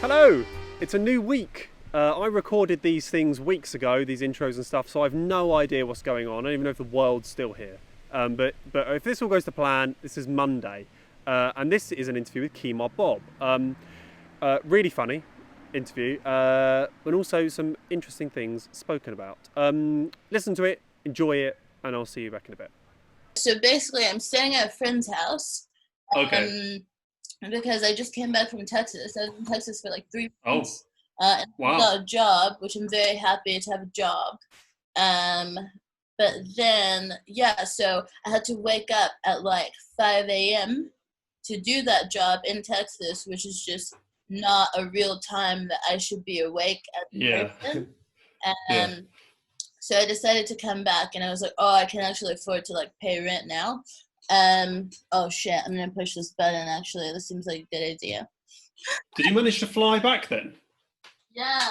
Hello! It's a new week. I recorded these things weeks ago, these intros and stuff, so I've no idea what's going on. I don't even know if the world's still here. But if this all goes to plan, this is Monday. And this is an interview with Kemah Bob. Really funny interview, and also some interesting things spoken about. Listen to it, enjoy it, and I'll see you back in a bit. So basically, I'm staying at a friend's house. Okay. Because I just came back from Texas. I was in Texas for like 3 Oh, months. And wow. I got a job, which I'm very happy to have a job. But then, so I had to wake up at like 5 a.m. to do that job in Texas, which is just not a real time that I should be awake as a person. Yeah. So I decided to come back, and I was like, oh, I can actually afford to like pay rent now. Oh shit, I'm gonna push this button actually. This seems like a good idea. Did you manage to fly back then? Yeah.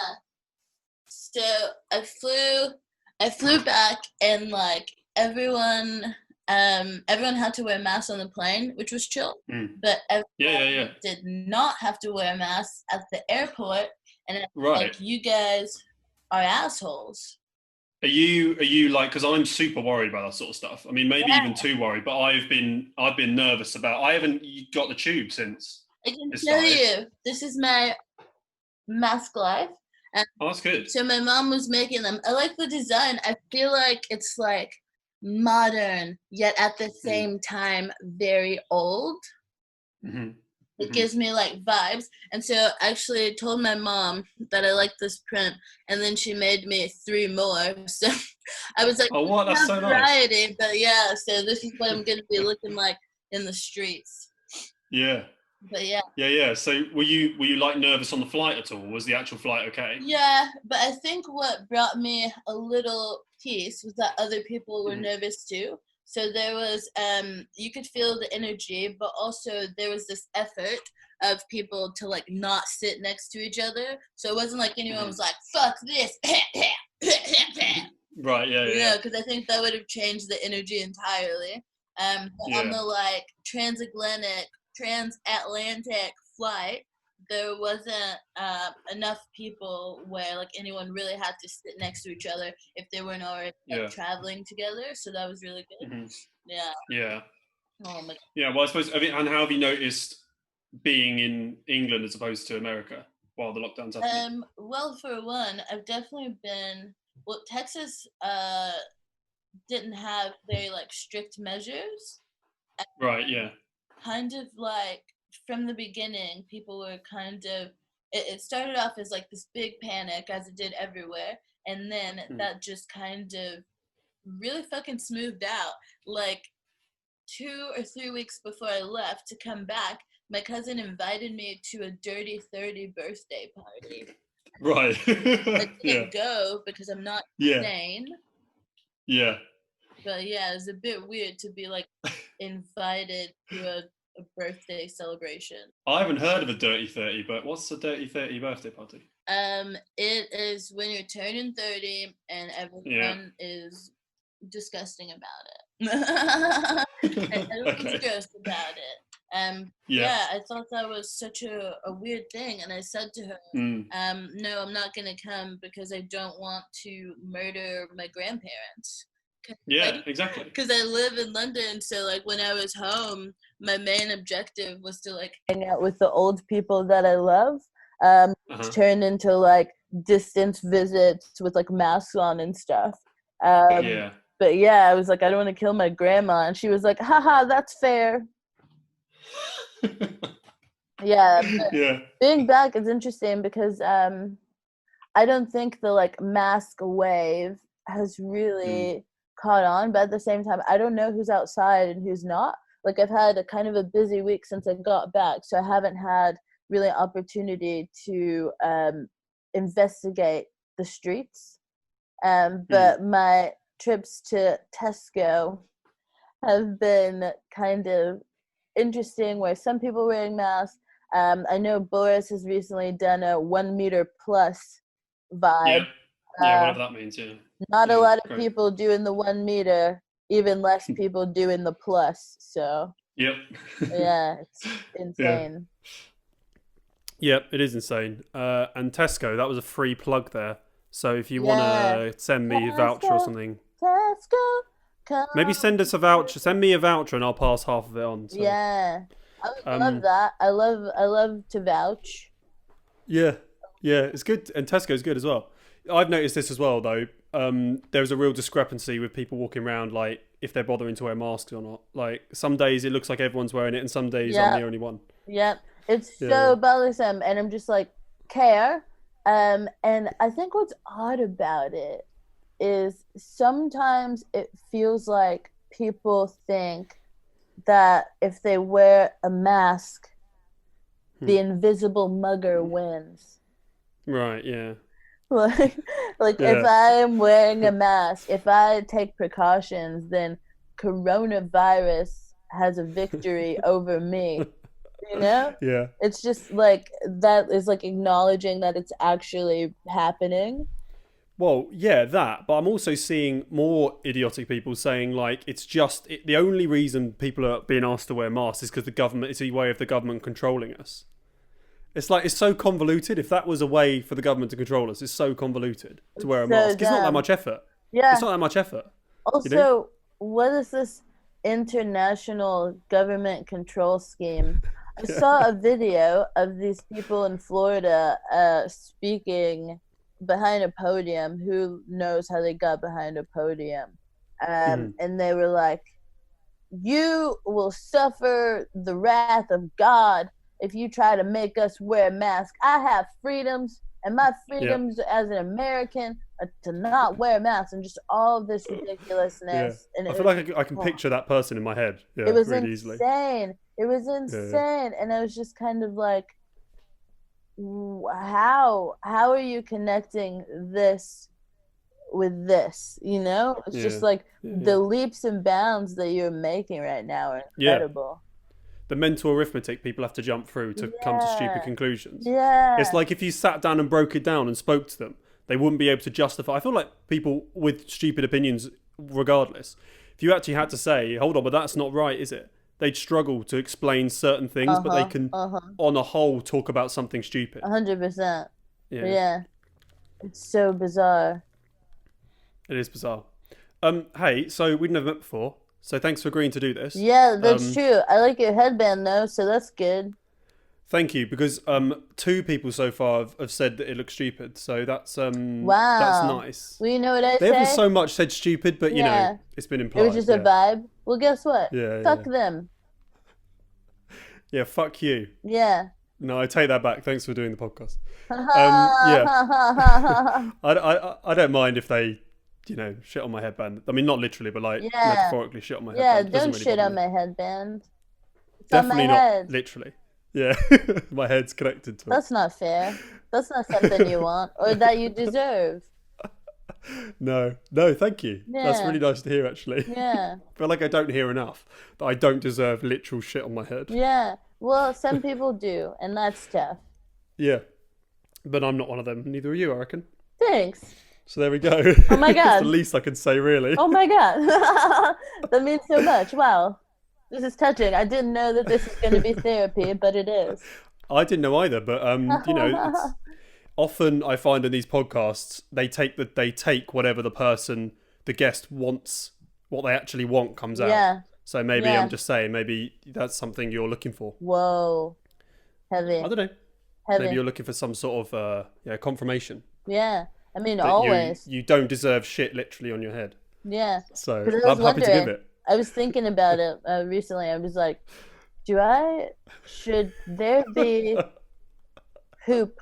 So I flew back, and like everyone had to wear masks on the plane, which was chill. But everyone did not have to wear masks at the airport, and like, you guys are assholes. Are you like, because I'm super worried about that sort of stuff. I mean, maybe even too worried, but I've been nervous about. I haven't got the tube since. I can tell you, this is my mask life. Oh, that's good. So my mom was making them. I like the design. I feel like it's like modern, yet at the same time very old. It gives me like vibes. And so I actually told my mom that I like this print, and then she made me 3 more. So I was like, oh, what? That's so variety. Nice. But yeah, so this is what I'm going to be looking like in the streets. Yeah. But yeah. Yeah. So were you like nervous on the flight at all? Was the actual flight okay? Yeah, but I think what brought me a little peace was that other people were nervous too. So there was, you could feel the energy, but also there was this effort of people to like not sit next to each other. So it wasn't like anyone was like, fuck this. Right, yeah. You know, because I think that would have changed the energy entirely. But on the like transatlantic flight, there wasn't enough people where like anyone really had to sit next to each other if they weren't already traveling together. So that was really good. Yeah. Oh my God. Yeah. Well, I suppose. I mean, and how have you noticed being in England as opposed to America while the lockdown's happening? Well, for one, I've definitely been. Well, Texas didn't have very like strict measures. Right. Yeah. Kind of like from the beginning, people were kind of. It started off as like this big panic, as it did everywhere, and then that just kind of really fucking smoothed out. Like 2 or 3 weeks before I left to come back, my cousin invited me to a Dirty 30 birthday party. Right. I didn't go because I'm not insane. Yeah. But yeah, it was a bit weird to be like invited to a birthday celebration. I haven't heard of a Dirty 30, but what's a Dirty 30 birthday party? It is when you're turning 30 and everyone is disgusting about it. Everyone's gross about it. I thought that was such a weird thing, and I said to her, no, I'm not gonna come because I don't want to murder my grandparents. Yeah, exactly. Because I live in London, so like when I was home, my main objective was to like hang out with the old people that I love. Turned into like distance visits with like masks on and stuff. But yeah, I was like, I don't want to kill my grandma, and she was like, haha, that's fair. Being back is interesting because I don't think the like mask wave has really caught on, but at the same time, I don't know who's outside and who's not. Like I've had a kind of a busy week since I got back, so I haven't had really an opportunity to investigate the streets. But my trips to Tesco have been kind of interesting, where some people are wearing masks. I know Boris has recently done a 1 meter plus vibe. Whatever that means, Not a lot of people doing the 1 meter, even less people doing the plus. So yeah, it's insane. Yeah, it is insane. And Tesco, that was a free plug there. So if you want Yeah. to send me a voucher or something, Tesco, maybe come. send us a voucher. Send me a voucher and I'll pass half of it on. So, Yeah, I would love um, that. I love to vouch. yeah, yeah, it's good. And Tesco's good as well. I've noticed this as well, though. There's a real discrepancy with people walking around, like, if they're bothering to wear masks or not. Like, some days it looks like everyone's wearing it, and some days I'm Yep, the only one. yep. It's Yeah, so bothersome, and I'm just like care. And I think what's odd about it is sometimes it feels like people think that if they wear a mask, yeah. the invisible mugger wins. Right, yeah. like like if Yeah. I'm wearing a mask, if I take precautions, then coronavirus has a victory over me, you know. Yeah. It's just like that is like acknowledging that it's actually happening. Well, yeah, that. But I'm also seeing more idiotic people saying, like, the only reason people are being asked to wear masks is because the government, it's a way of the government controlling us. It's like, it's so convoluted. If that was a way for the government to control us, it's so convoluted to wear a So mask. It's not that dumb. much effort. Yeah. It's not that much effort, you know? Also, what is this international government control scheme? I saw a video of these people in Florida speaking behind a podium. Who knows how they got behind a podium? Mhm. And they were like, "You will suffer the wrath of God if you try to make us wear masks. I have freedoms, and my Yeah, freedoms as an American are to not wear masks," and just all of this yeah. ridiculously. And I it feel was, like I can oh, picture that person in my head. it Yeah, was really easily. insane. It was Yeah, insane, and I was just kind of like, how are you connecting this with this? You know, it's yeah, just like yeah, yeah. the leaps and bounds that you're making right now are Yeah. incredible. The mental arithmetic people have to jump through to come to stupid Yeah, conclusions. It's yeah. like if you sat down and broke it down and spoke to them, they wouldn't be able to justify. I feel like people with stupid opinions, regardless, if you actually had to say, hold on, but that's not right, is it? They'd struggle to explain certain things, but they Uh-huh. can, Uh-huh. on a whole, talk about something stupid. 100%. Yeah, Yeah. It's so bizarre. it is bizarre. Hey, so we'd never met before, so thanks for agreeing to do this. Yeah, that's Um, true. I like your headband though, so that's good. Thank you, because two people so far have said that it looks stupid, so that's Wow. nice. Well, you know what I They haven't say? so much said stupid, but you know, Yeah. it's been It was implied. just a Yeah, vibe. Well, guess what? yeah, Fuck yeah. them. Yeah, fuck you. Yeah. No, I take that back. Thanks for doing the podcast. Ha Yeah, ha ha ha. I don't mind if they, shit on my headband. I mean, not literally, but like Yeah. metaphorically shit on my Yeah, headband. It doesn't don't really shit bother on me. my headband. It's on my Definitely not head. literally. Yeah, my head's connected to it. That's not fair. That's not something you want or that you deserve. No, thank you. That's Yeah. really nice to hear, actually. Yeah. I feel like I don't hear enough that I don't deserve literal shit on my head. Yeah. Well, some people do, and that's tough. Yeah, but I'm not one of them. Neither are you, I reckon. Thanks. So there we go. Oh my It's God. the least I can say, really. Oh my God. That means so much. Wow. This is touching. I didn't know that this is going to be therapy, but it is. I didn't know either, but it's often I find in these podcasts they take whatever the guest wants, what they actually want comes out. Yeah. So maybe Yeah. I'm just saying maybe that's something you're looking for. Whoa. Heavy. I don't know. Heavy. Maybe you're looking for some sort of confirmation Yeah. I mean, that always. you don't deserve shit literally on your head. Yeah. So 'Cause I was I'm happy to give wondering, it. I was thinking about it recently. I was like, should there be poop?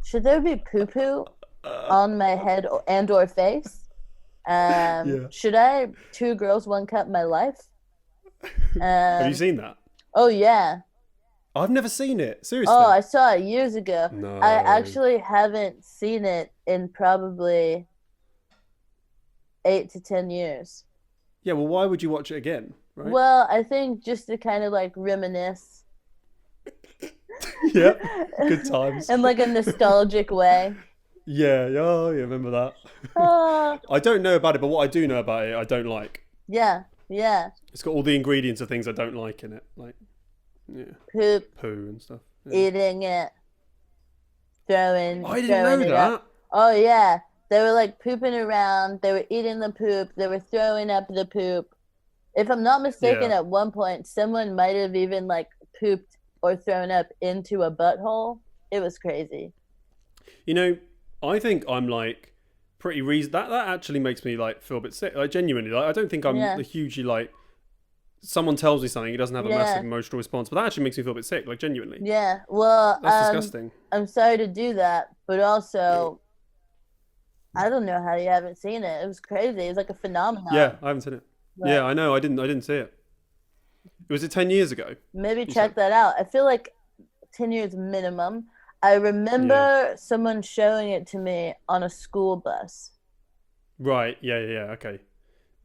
Should there be poo-poo on my head and or face? Yeah. Should I 2 girls, 1 cup my life? Have you seen that? Oh yeah. I've never seen it. Seriously. Oh, I saw it years ago. No. I actually haven't seen it in probably 8 to 10 years. Yeah, well, why would you watch it again? Right? Well, I think just to kind of like reminisce. Yeah, good times. In like a nostalgic way. Yeah, remember that. Oh, I don't know about it, but what I do know about it, I don't like. yeah, yeah. It's got all the ingredients of things I don't like in it, like Poop, poo and stuff. Yeah. eating it. I didn't throwing know it up. that. Oh yeah, they were like pooping around. They were eating the poop. They were throwing up the poop. If I'm not mistaken, Yeah. at one point someone might have even like pooped or thrown up into a butthole. It was crazy. You know, I think I'm like pretty reason that actually makes me like feel a bit sick. Like genuinely, like I don't think I'm Yeah, hugely like someone tells me something, he doesn't have a massive yeah, emotional response, but that actually makes me feel a bit sick. Like genuinely, yeah. Well, that's disgusting. I'm sorry to do that, but also I don't know how you haven't seen it. It was crazy. It's like a Yeah, phenomenon. I haven't seen it. Yeah, But I know. I didn't see it. Was it 10 years ago? maybe You said. check that out. I feel like 10 years minimum. I Yeah. remember someone showing it to me on a school bus. Right. Yeah. Yeah. Yeah. Okay.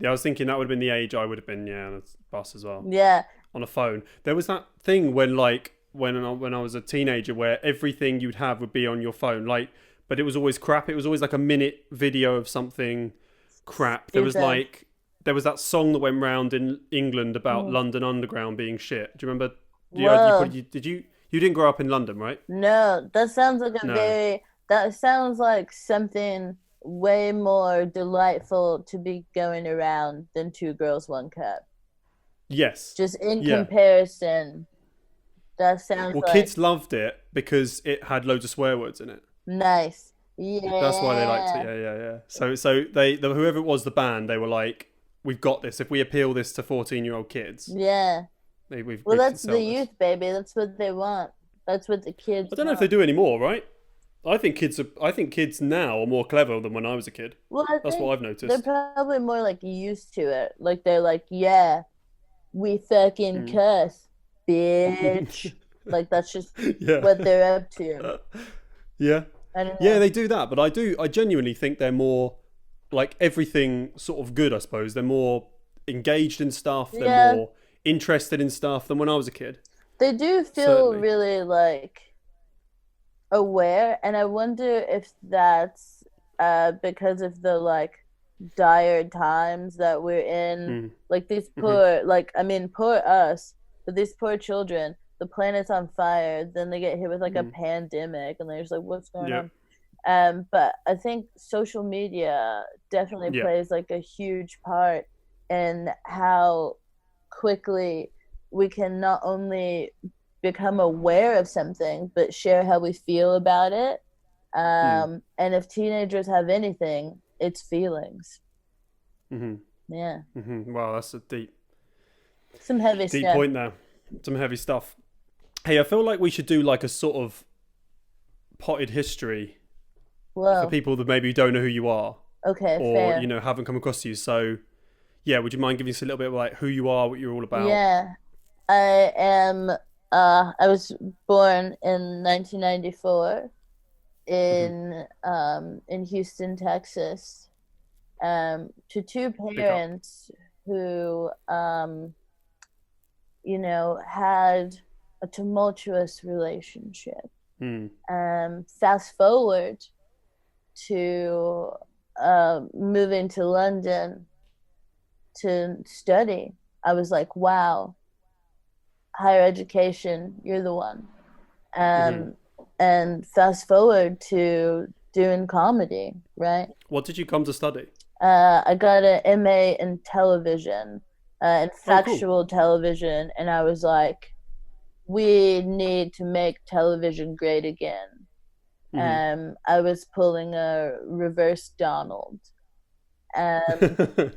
Yeah, I was thinking that would have been the age I would have been. Yeah, on a bus as well. Yeah, On a phone. There was that thing when like when I was a teenager where everything you'd have would be on your phone. Like, but it was always crap. It was always like a minute video of something crap. stupid. There was that song that went round in England about Mm. London Underground being shit. Do you remember? You Whoa. probably did you didn't grow up in London, right? No, that sounds like a No. very, that sounds like something way more delightful to be going around than Two Girls, One Cup. Yes. Just in Yeah. comparison, that sounds Well, like kids loved it because it had loads of swear words in it. nice. That's why they liked it. Yeah. Yeah, yeah, yeah. So whoever it was, the band, they were like, "We've got this. If we appeal this to 14-year-old kids, Yeah. Well, we can that's the sell this." youth, baby. That's what they want. That's what the I kids don't know if they want. do anymore, right? I think kids now are more clever than when I was a kid. Well, I That's what think I've they're noticed. probably more like used to it. Like they're like, yeah, we fucking Mm. cuss, bitch. Like that's just Yeah. what they're up to. Yeah. I don't Yeah, know. they do that, but I genuinely think they're more like everything sort of good, I suppose. They're more engaged in stuff, they're Yeah, more interested in stuff than when I was a kid. they do feel Certainly. really like aware, and I wonder if that's because of the like dire times that we're in. Mm. Like these Hmm. poor, like I mean, poor us, but these poor children. The planet's on fire. Then they get hit with like a Mm. pandemic, and they're just like, "What's going Yeah. on?" But I think social media definitely Yeah. plays like a huge part in how quickly we can not only become aware of something, but share how we feel about it. Mm. And if teenagers have anything, it's feelings. Hmm. Yeah, Wow, that's a some heavy deep stuff. point there. Some heavy stuff. Hey, I feel like we should do like a sort of potted history for Whoa. people that maybe don't know who you are Okay, or fair. haven't come across you. So yeah, would you mind giving us a little bit of like who you are, what you're all about? Yeah, I am. I was born in 1994 Hmm. in Houston, Texas, to two Big up. parents who had a tumultuous relationship. Mm. Fast forward to moving to London to study. I was like, wow, higher education, you're the one. Hmm. And fast forward to doing comedy, right? What did you come to study? I got an MA in television, in Oh, cool. factual television, and I was like, we need to make television great again. Hmm. I was pulling a reverse Donald. Um,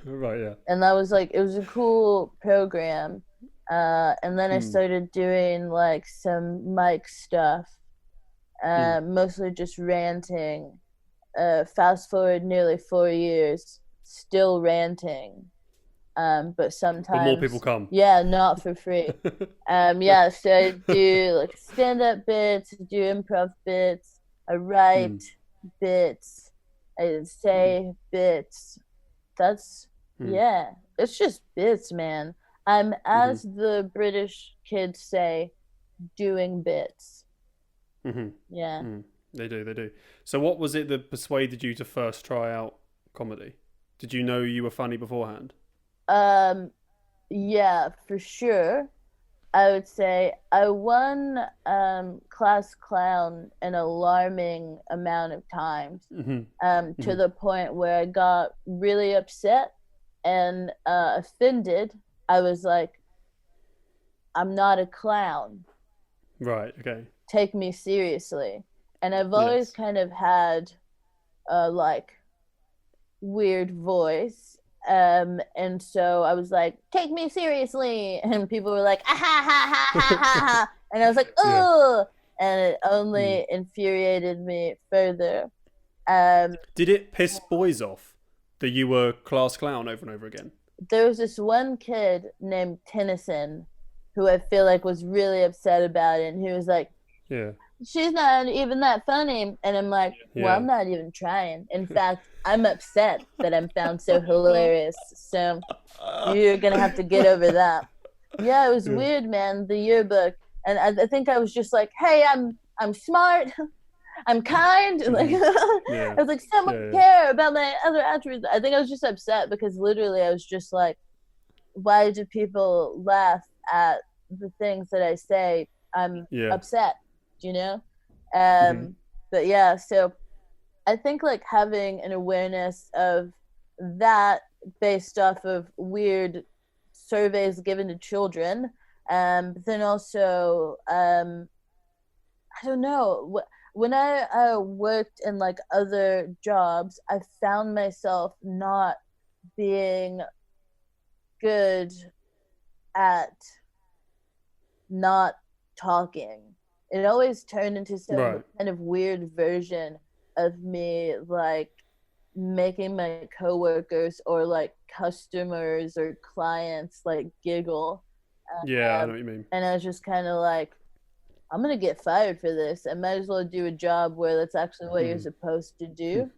Right. Yeah. and that was like, it was a cool program. And then I Mm. started doing like some mic stuff, Mm. mostly just ranting. Fast forward nearly 4 years, still ranting. But But more people sometimes, come. yeah, not for free. Yeah, so I do like stand up bits, do improv bits, I Mm. write bits, I Mm. say bits. That's, Mm. yeah, it's just bits, man. I'm, Hmm. as the British kids say, doing bits. Hmm. Yeah. Mm. They do. They do. So, what was it that persuaded you to first try out comedy? Did you know you were funny beforehand? Um, yeah, for sure. I would say I won class clown an alarming amount of times, Hmm. to Hmm. the point where I got really upset and offended. I was like, I'm not a clown. Right. Okay. Take me seriously. And I've always Yes. kind of had a like weird voice. And so I was like, take me seriously. And people were like, ah, ha, ha, ha, ha, ha, ha. And I was like, Yeah. oh, and it Mm. only infuriated me further. Um, Did it piss boys off that you were class clown over and over again? there was this one kid named Tennyson who I feel like was really upset about it. And he was like, Yeah. she's not even that funny. And I'm like, well, Yeah. I'm not even trying. In fact, I'm upset that I'm found so hilarious. So you're going to have to get over that. Yeah, it was Yeah. weird, man. The yearbook. And I think I was just like, hey, I'm smart. I'm kind. Like Hmm. I Yeah. was like, someone Yeah. Yeah. care about my other attributes. I think I was just upset because literally I was just like, why do people laugh at the things that I say? I'm Yeah. upset, you know? Hmm. Um, but yeah, so I think like having an awareness of that based off of weird surveys given to children, but then also, I don't know, when I worked in like other jobs, I found myself not being good at not talking. It always turned into some Right. kind of weird version of me, like making my coworkers or like customers or clients like giggle. Yeah. I know Um, what you mean. and I was just kind of like, I'm gonna get fired for this. I might as well do a job where that's actually what you're Hmm. supposed to do.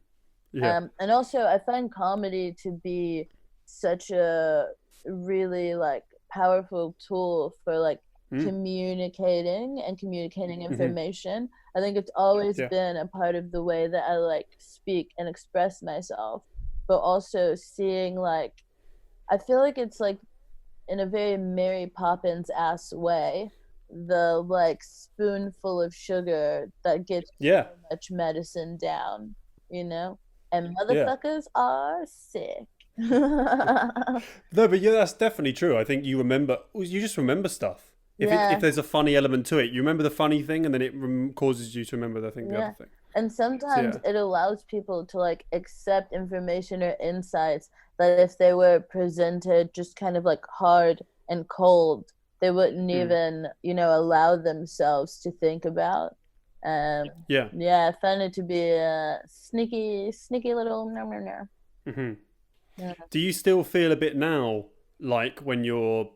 Yeah. And also, I find comedy to be such a really like powerful tool for like Mm. communicating and communicating Hmm. information. I think it's always Yeah. been a part of the way that I like speak and express myself, but also seeing like, I feel like it's like in a very Mary Poppins ass way, the like spoonful of sugar that gets Yeah. so much medicine down, you know? And Yeah. motherfuckers are sick. Yeah. No, but yeah, that's definitely true. I think you remember. You just remember stuff. If there's a funny element to it, you remember the funny thing, and then it causes you to remember the other Yeah. thing. And So sometimes yeah. it allows people to like accept information or insights that if they were presented just kind of like hard and cold, they wouldn't Mm. even, allow themselves to think about. Um, Yeah. yeah, I found it to be a sneaky, sneaky little no no no. Hmm. Yeah. Do you still feel a bit now, like when you're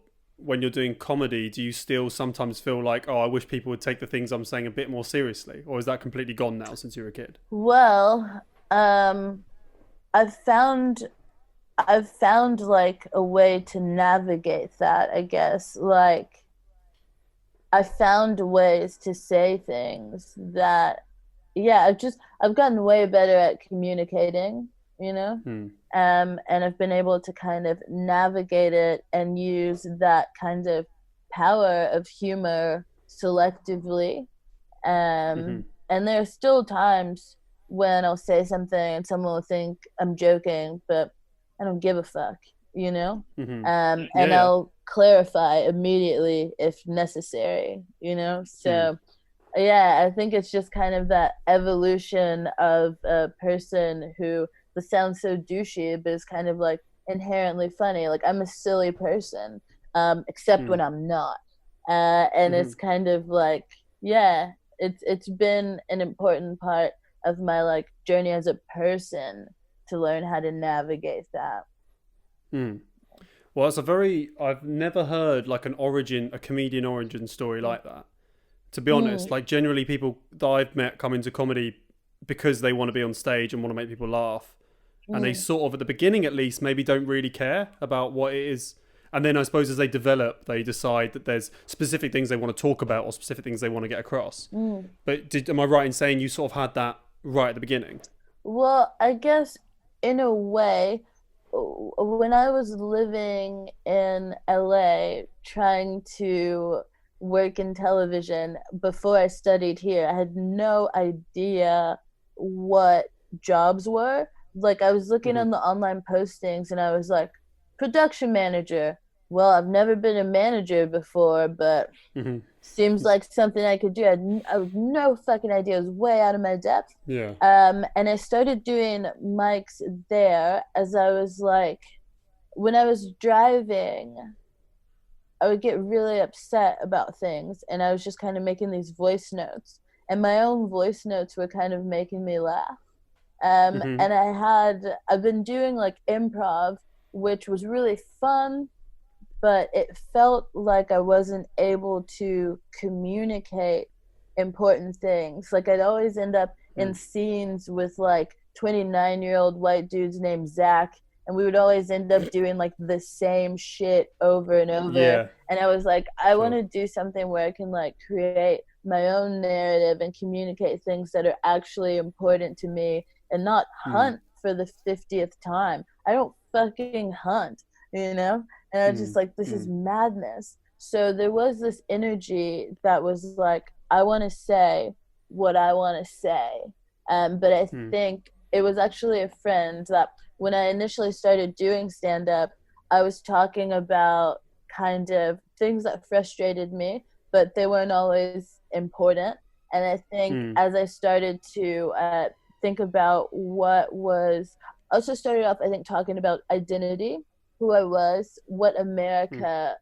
doing comedy? Do you still sometimes feel like, oh, I wish people would take the things I'm saying a bit more seriously, or is that completely gone now since you were a kid? Well, I've found I've found like a way to navigate that, I guess. Like I found ways to say things that, yeah, I've gotten way better at communicating, you know? Hmm. And I've been able to kind of navigate it and use that kind of power of humor selectively. Hmm. And there are still times when I'll say something and someone will think I'm joking, but I don't give a fuck, you know? Hmm. Yeah. And Yeah. I'll clarify immediately if necessary, you know? Hmm. So, yeah, I think it's just kind of that evolution of a person who this sounds so douchey, but is kind of like inherently funny. Like I'm a silly person, except Hmm. when I'm not. And Hmm. it's kind of like, yeah, it's been an important part of my like journey as a person to learn how to navigate that. Hmm. Well, it's a very. I've never heard like a comedian origin story like that. To be honest, Mm, like generally people that I've met come into comedy because they want to be on stage and want to make people laugh, and they mm, sort of at the beginning at least maybe don't really care about what it is, and then I suppose as they develop they decide that there's specific things they want to talk about or specific things they want to get across. mm. But am I right in saying you sort of had that right at the beginning? Well, I guess in a way, when I was living in LA trying to work in television before I studied here, I had no idea what jobs were. Like I was looking Hmm. on the online postings and I was like, production manager. Well, I've never been a manager before, but Hmm. seems like something I could do. I had no fucking idea. It was way out of my depth. Yeah. And I started doing mics there as I was like, when I was driving, I would get really upset about things. And I was just kind of making these voice notes. And my own voice notes were kind of making me laugh. Hmm. And I've been doing like improv, which was really fun, but it felt like I wasn't able to communicate important things. Like I'd always end up in Mm. scenes with like 29-year-old white dudes named Zach, and we would always end up doing like the same shit over and over. Yeah. And I was like, I want Sure. to do something where I can like create my own narrative and communicate things that are actually important to me and not Mm. hunt for the 50th time. I don't fucking hunt, you know? And I was just Mm. like, this is Mm. madness. So there was this energy that was like, I want to say what I want to say. But I Mm. think it was actually a friend that when I initially started doing stand up, I was talking about kind of things that frustrated me, but they weren't always important. And I think Mm. as I started to think about I also started off, I think, talking about identity, who I was, what Mm. America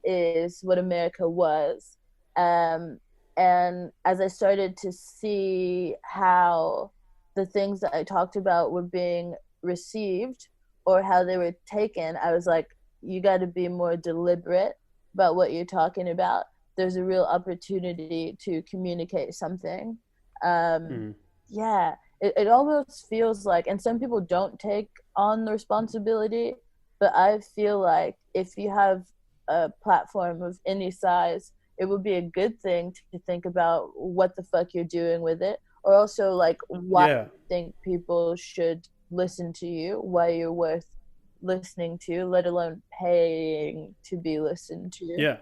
is, what America was. Um, and as I started to see how the things that I talked about were being received or how they were taken, I was like, you got to be more deliberate about what you're talking about. There's a real opportunity to communicate something. Um, Mm. yeah, it almost feels like, and some people don't take on the responsibility, but I feel like if you have a platform of any size, it would be a good thing to think about what the fuck you're doing with it, or also like why Yeah. you think people should listen to you, why you're worth listening to, let alone paying to be listened to. Yeah.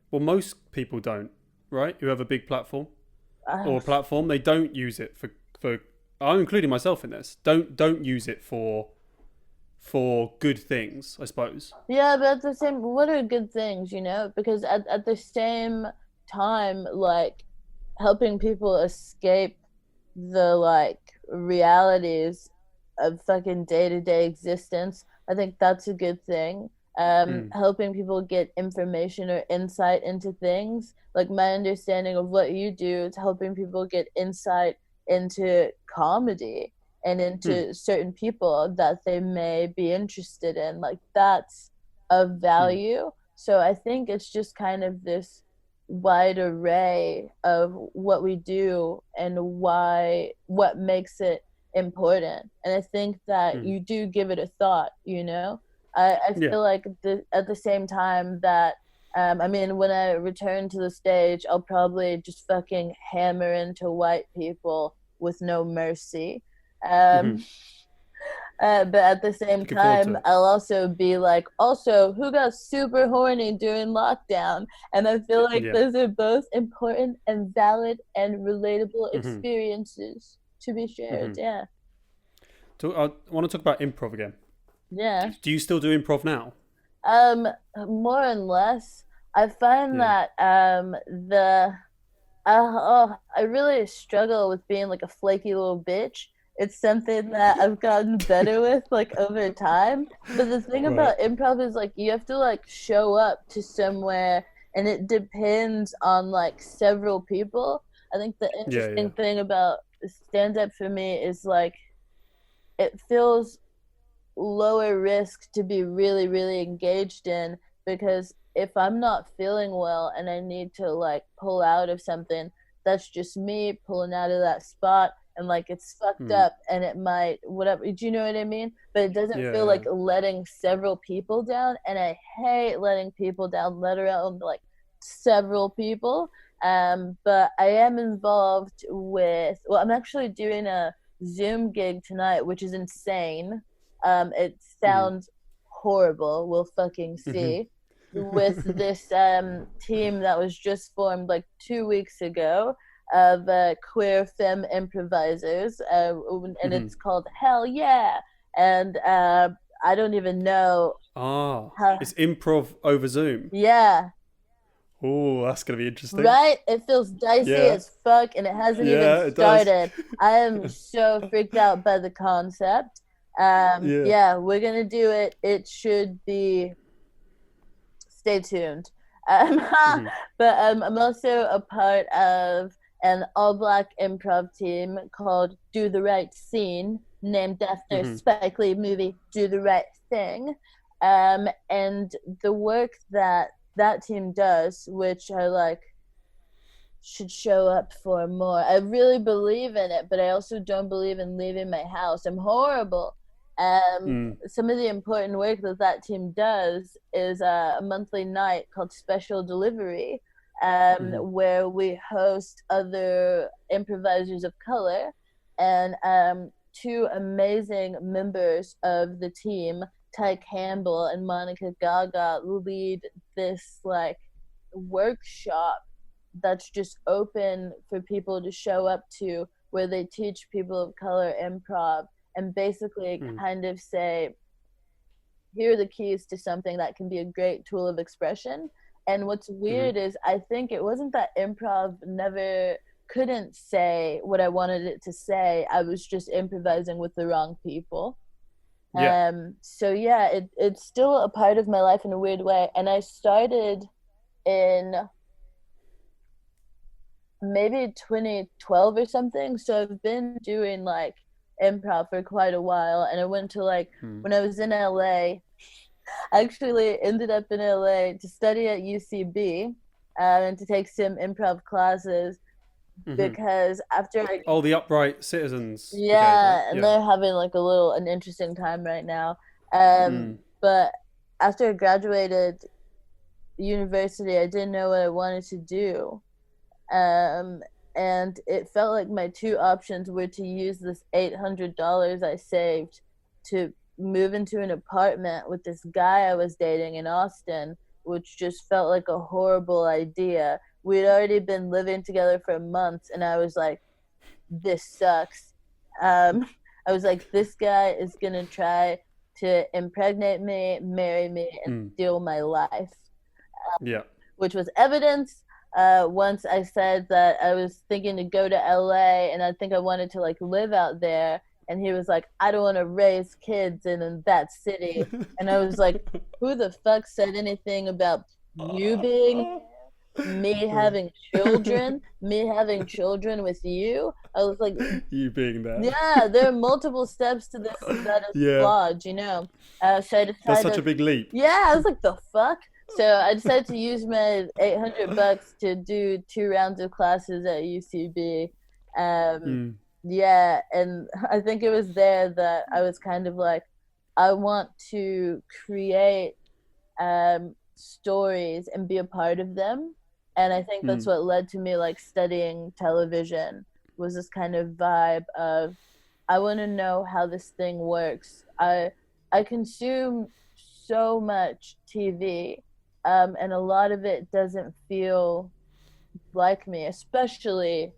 Well, most people don't, right? Who have a big platform Uh, or a platform, they don't use it for. I'm including myself in this. Don't use it for good things, I suppose. yeah, but at the same, what are good things, you know? Because at the same time, like helping people escape the like realities of fucking day-to-day existence, I think that's a good thing. Mm. Helping people get information or insight into things, like my understanding of what you do is helping people get insight into comedy and Mm. into certain people that they may be interested in, like that's of Mm. value. So I think it's just kind of this wide array of what we do and what makes it important. And I think that Mm. you do give it a thought, you know. I Yeah. feel like at the same time that I mean, when I return to the stage, I'll probably just fucking hammer into white people with no mercy. Hmm. Um, but at the same Looking forward to time, it. I'll also be like, also, who got super horny during lockdown? And I feel like Yeah. those are both important and valid and relatable Hmm. experiences to be shared. Hmm. Yeah. So I want to talk about improv again. Yeah. Do you still do improv now? Um, More and less. I find Yeah. that I really struggle with being like a flaky little bitch. It's something that I've gotten better with like over time. But the thing Right. about improv is like you have to like show up to somewhere and it depends on like several people. I think the Yeah. Yeah. interesting thing about stand up for me is like it feels lower risk to be really really engaged in, because if I'm not feeling well and I need to like pull out of something, that's just me pulling out of that spot, and like it's fucked Mm. up and it might whatever, do you know what I mean? But it doesn't Yeah. feel Yeah. like letting several people down, and I hate letting people down, let alone like several people. But I am involved with, well, I'm actually doing a Zoom gig tonight, which is insane. It sounds horrible. We'll fucking see. With this team that was just formed like 2 weeks ago of queer femme improvisers, and it's called Hell Yeah. And I don't even know how. It's improv over Zoom. Yeah. Oh, that's gonna be interesting. Right? It feels dicey Yeah. as fuck, and it hasn't Yeah, even it does. started. I am so freaked out by the concept. Yeah. Yeah, we're gonna do it. It should be. Stay tuned. But I'm also a part of an all-black improv team called Do the Right Scene, named after Spike Lee movie Do the Right Thing. And the work that team does, which I like, should show up for more. I really believe in it, but I also don't believe in leaving my house. I'm horrible. Some of the important work that team does is a monthly night called Special Delivery, where we host other improvisers of color, and two amazing members of the team, Ty Campbell and Monica Gaga, lead this like workshop that's just open for people to show up to, where they teach people of color improv and basically kind of say, here are the keys to something that can be a great tool of expression. And what's weird is I think it wasn't that improv never couldn't say what I wanted it to say. I was just improvising with the wrong people. Yeah. So yeah, it's still a part of my life in a weird way. And I started in maybe 2012 or something. So I've been doing like improv for quite a while. And I went to like, when I was in LA, I actually ended up in LA to study at UCB and to take some improv classes because after the Upright Citizens. Yeah, and they're having like an interesting time right now. But after I graduated university, I didn't know what I wanted to do. And it felt like my two options were to use this $800 I saved to move into an apartment with this guy I was dating in Austin, which just felt like a horrible idea. We'd already been living together for months, and I was like, this sucks. I was like, this guy is going to try to impregnate me, marry me, and steal my life. Which was evidence. Once I said that I was thinking to go to LA and I think I wanted to like live out there, and he was like, I don't want to raise kids in that city. And I was like, who the fuck said anything about you being me having children with you? I was like, you being there. Yeah, there are multiple steps to this that is flawed, you know. So I decided, that's such a big leap. Yeah, I was like, the fuck. So I decided to use my $800 to do 2 rounds of classes at UCB. Yeah, and I think it was there that I was kind of like, I want to create stories and be a part of them. And I think that's what led to me like studying television, was this kind of vibe of, I want to know how this thing works. I consume so much TV. And a lot of it doesn't feel like me, especially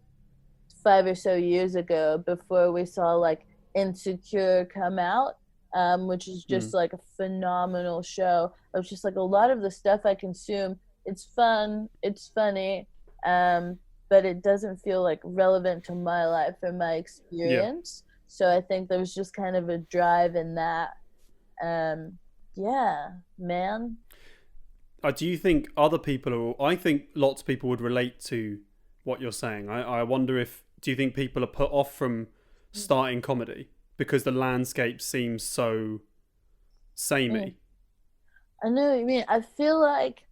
5 or so years ago, before we saw like Insecure come out, which is just like a phenomenal show. It was just like a lot of the stuff I consume, it's fun, it's funny, but it doesn't feel like relevant to my life or my experience. So I think there was just kind of a drive in that. Yeah, man. Do you think other people I think lots of people would relate to what you're saying. I wonder do you think people are put off from starting comedy because the landscape seems so samey? I know what you mean. I feel like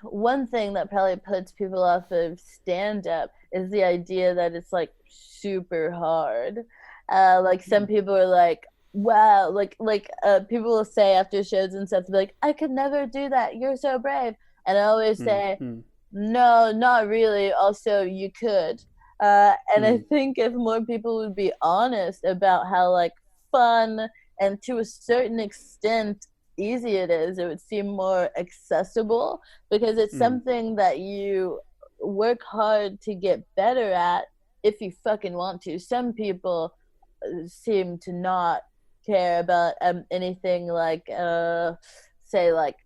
one thing that probably puts people off of stand-up is the idea that it's like super hard. Like some people are like, wow, like people will say after shows and stuff, like, I could never do that, you're so brave. And I always say, no, not really, also you could. And I think if more people would be honest about how like fun and to a certain extent easy it is, it would seem more accessible because it's something that you work hard to get better at if you fucking want to. Some people seem to not care about anything like say like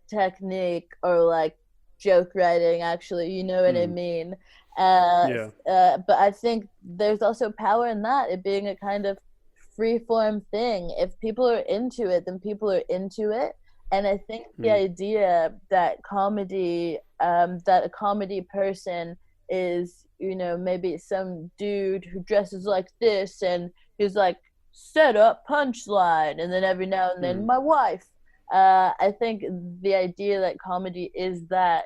technique or like joke writing, actually, you know what I mean. Yeah. But I think there's also power in that, it being a kind of free form thing. If people are into it, then people are into it. And I think the idea that comedy, that a comedy person is, you know, maybe some dude who dresses like this and he's like, set up punchline, and then every now and then my wife. I think the idea that comedy is that.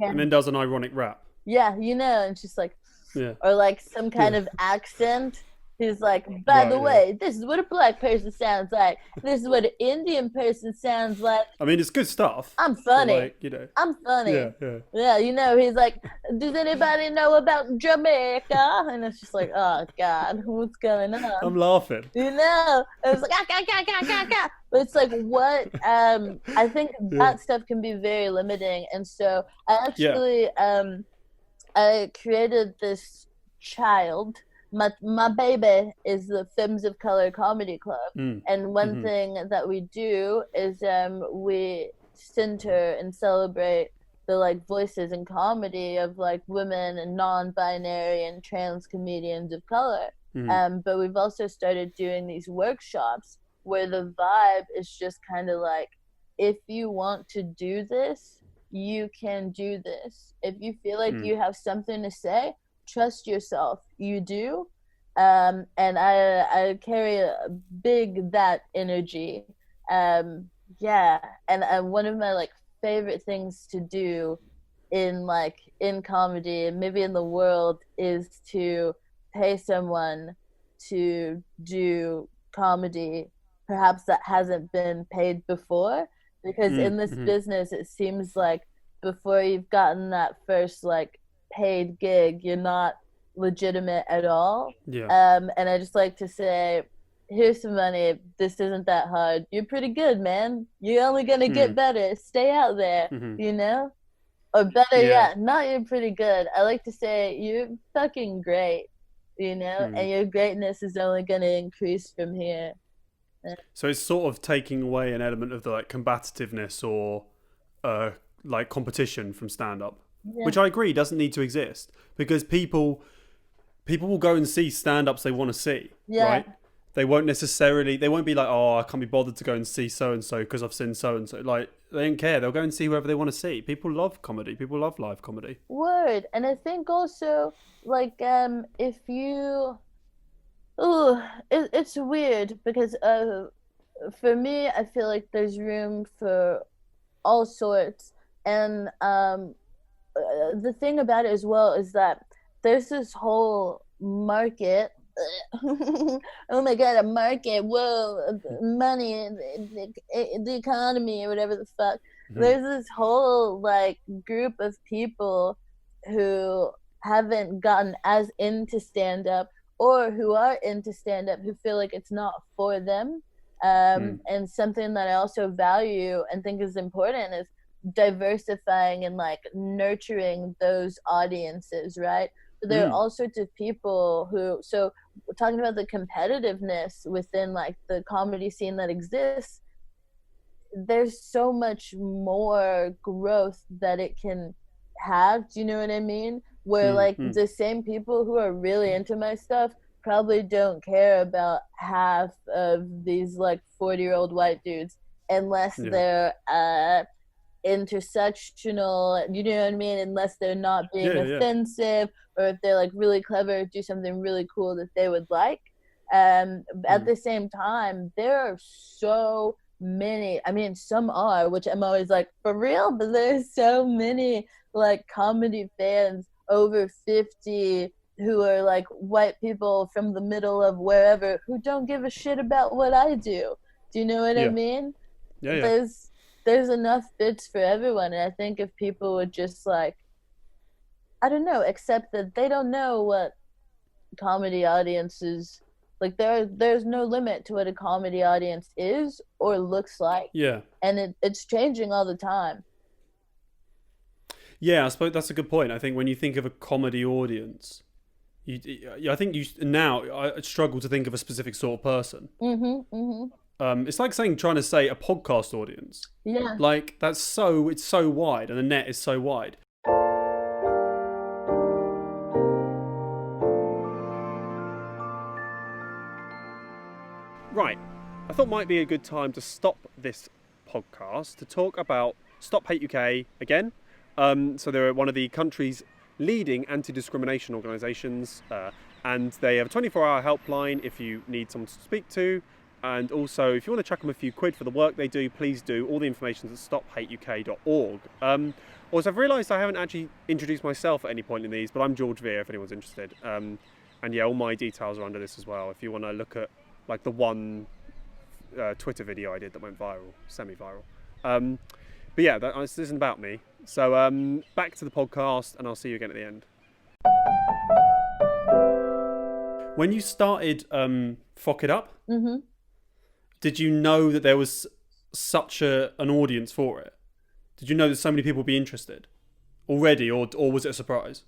And then does an ironic rap. Yeah, you know, and just like, Yeah. or like some kind of accent. He's like, by the way, this is what a black person sounds like. This is what an Indian person sounds like. I mean, it's good stuff. I'm funny. Like, you know. I'm funny. Yeah. Yeah, you know, he's like, does anybody know about Jamaica? And it's just like, oh, God, what's going on? I'm laughing. You know? And it's like, ah. But it's like, what? I think that stuff can be very limiting. And so I actually, I created this child. My baby is the Femmes of Color Comedy Club. And one thing that we do is we center and celebrate the like voices in comedy of like women and non-binary and trans comedians of color. But we've also started doing these workshops where the vibe is just kind of like, if you want to do this, you can do this. If you feel like you have something to say, trust yourself, you do. And I carry a big that energy. And one of my like favorite things to do in comedy and maybe in the world is to pay someone to do comedy perhaps that hasn't been paid before, because in this business it seems like before you've gotten that first like paid gig, you're not legitimate at all. And I just like to say, here's some money, this isn't that hard, you're pretty good, man, you're only gonna get better, stay out there. You know, or better yet, not you're pretty good, I like to say you're fucking great, you know, and your greatness is only gonna increase from here. So it's sort of taking away an element of the like combativeness or like competition from stand-up, which I agree doesn't need to exist, because people will go and see stand-ups they want to see, right? They won't be like, oh, I can't be bothered to go and see so-and-so because I've seen so-and-so. Like, they don't care. They'll go and see whoever they want to see. People love comedy. People love live comedy. Word. And I think also, like, if you... it's weird because for me, I feel like there's room for all sorts. And the thing about it as well is that there's this whole market. Oh my God, a market. Whoa, money, the economy, or whatever the fuck. There's this whole like group of people who haven't gotten as into stand-up, or who are into stand-up who feel like it's not for them. And something that I also value and think is important is diversifying and like nurturing those audiences, right? But there are all sorts of people who, so we're talking about the competitiveness within like the comedy scene that exists, there's so much more growth that it can have, do you know what I mean? Where like the same people who are really into my stuff probably don't care about half of these like 40-year-old white dudes unless they're intersectional, you know what I mean, unless they're not being offensive, or if they're like really clever, do something really cool that they would like. At the same time, there are so many, I mean, some are, which I'm always like, for real? But there's so many like comedy fans over 50 who are like white people from the middle of wherever who don't give a shit about what I do. Do you know what I mean? There's enough bits for everyone, and I think if people would just like, I don't know, accept that they don't know what comedy audiences Like there's no limit to what a comedy audience is or looks like. Yeah. And it's changing all the time. Yeah, I suppose that's a good point. I think when you think of a comedy audience, I think you now I struggle to think of a specific sort of person. It's like trying to say a podcast audience. Yeah. Like it's so wide, and the net is so wide. Right, I thought might be a good time to stop this podcast to talk about Stop Hate UK again. So they're one of the country's leading anti-discrimination organisations, and they have a 24-hour helpline if you need someone to speak to. And also, if you want to chuck them a few quid for the work they do, please do. All the information is at stophateuk.org. Also, I've realised I haven't actually introduced myself at any point in these, but I'm George Vere, if anyone's interested. And yeah, all my details are under this as well. If you want to look at like the one Twitter video I did that went viral, semi-viral. But yeah, this isn't about me. So back to the podcast, and I'll see you again at the end. When you started Fuck It Up, did you know that there was such an audience for it? Did you know that so many people would be interested already, or was it a surprise?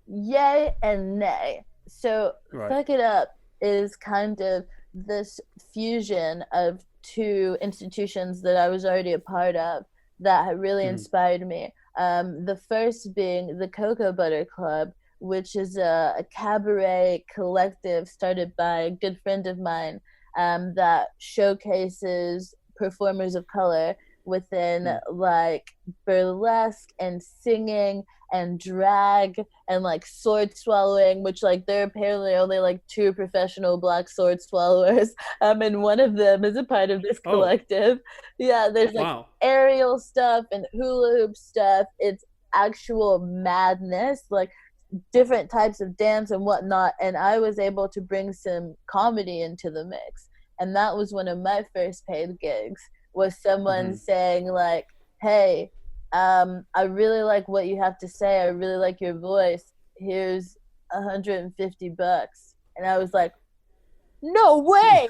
Yay and nay. So Right. Fuck It Up is kind of this fusion of two institutions that I was already a part of that had really inspired me. The first being the Cocoa Butter Club, which is a cabaret collective started by a good friend of mine that showcases performers of color within like burlesque and singing and drag and like sword swallowing, which like there are apparently only like 2 professional black sword swallowers, and one of them is a part of this collective. Yeah, there's like aerial stuff and hula hoop stuff. It's actual madness, like different types of dance and whatnot, and I was able to bring some comedy into the mix, and that was one of my first paid gigs, was someone saying like, hey, I really like what you have to say, I really like your voice, here's $150. And I was like, no way.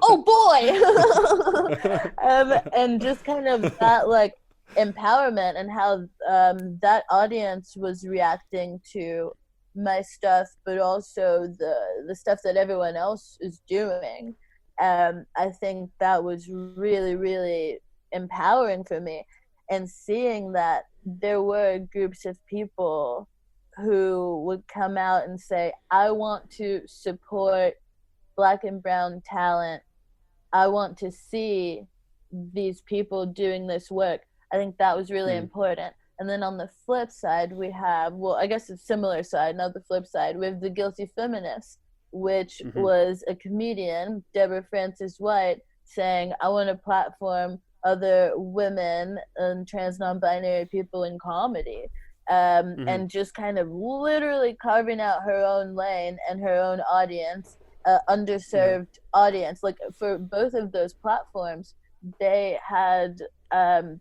Oh boy. And just kind of that like empowerment and how that audience was reacting to my stuff, but also the stuff that everyone else is doing. I think that was really, really empowering for me. And seeing that there were groups of people who would come out and say, I want to support Black and brown talent, I want to see these people doing this work, I think that was really important. And then on the flip side, we have, well, I guess it's similar side, not the flip side, we have the Guilty Feminist, which was a comedian, Deborah Francis White, saying, I want to platform other women and trans non-binary people in comedy. And just kind of literally carving out her own lane and her own audience, underserved audience. Like for both of those platforms, they had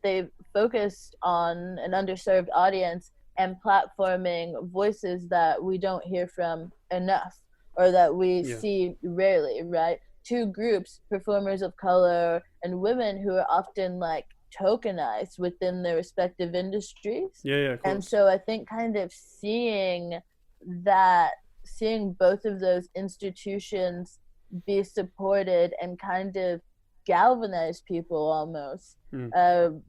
they focused on an underserved audience and platforming voices that we don't hear from enough, or that we see rarely, right? 2 groups, performers of color and women, who are often like tokenized within their respective industries. And so I think kind of seeing both of those institutions be supported and kind of galvanize people almost.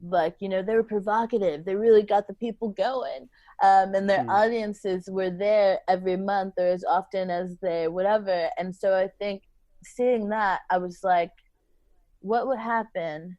Like, you know, they were provocative, they really got the people going, and their audiences were there every month or as often as they whatever. And so I think seeing that, I was like, what would happen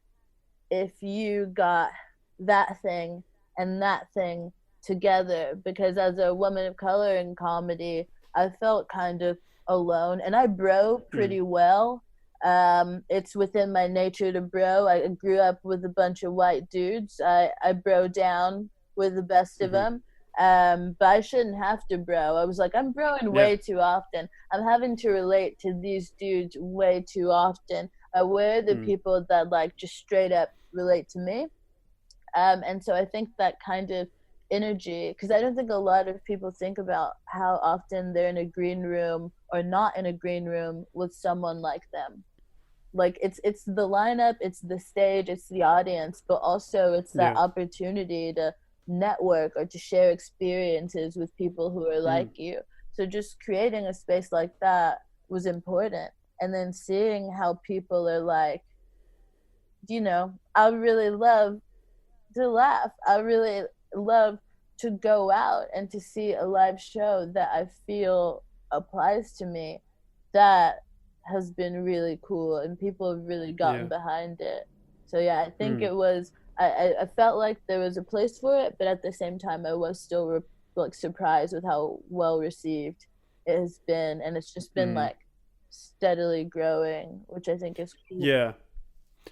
if you got that thing and that thing together? Because as a woman of color in comedy, I felt kind of alone, and I bro pretty well. It's within my nature to bro. I grew up with a bunch of white dudes. I bro down with the best of them. But I shouldn't have to bro. I was like, I'm broing way too often. I'm having to relate to these dudes way too often. Where are the people that like just straight up relate to me? And so I think that kind of energy, because I don't think a lot of people think about how often they're in a green room or not in a green room with someone like them. Like it's the lineup, it's the stage, it's the audience, but also it's that Yeah. opportunity to network or to share experiences with people who are like you. So just creating a space like that was important. And then seeing how people are like, I really love to laugh. I really love to go out and to see a live show that I feel applies to me. That has been really cool, and people have really gotten behind it. So yeah, I think it was. I felt like there was a place for it, but at the same time, I was still like surprised with how well received it has been, and it's just been like steadily growing, which I think is cool. Yeah.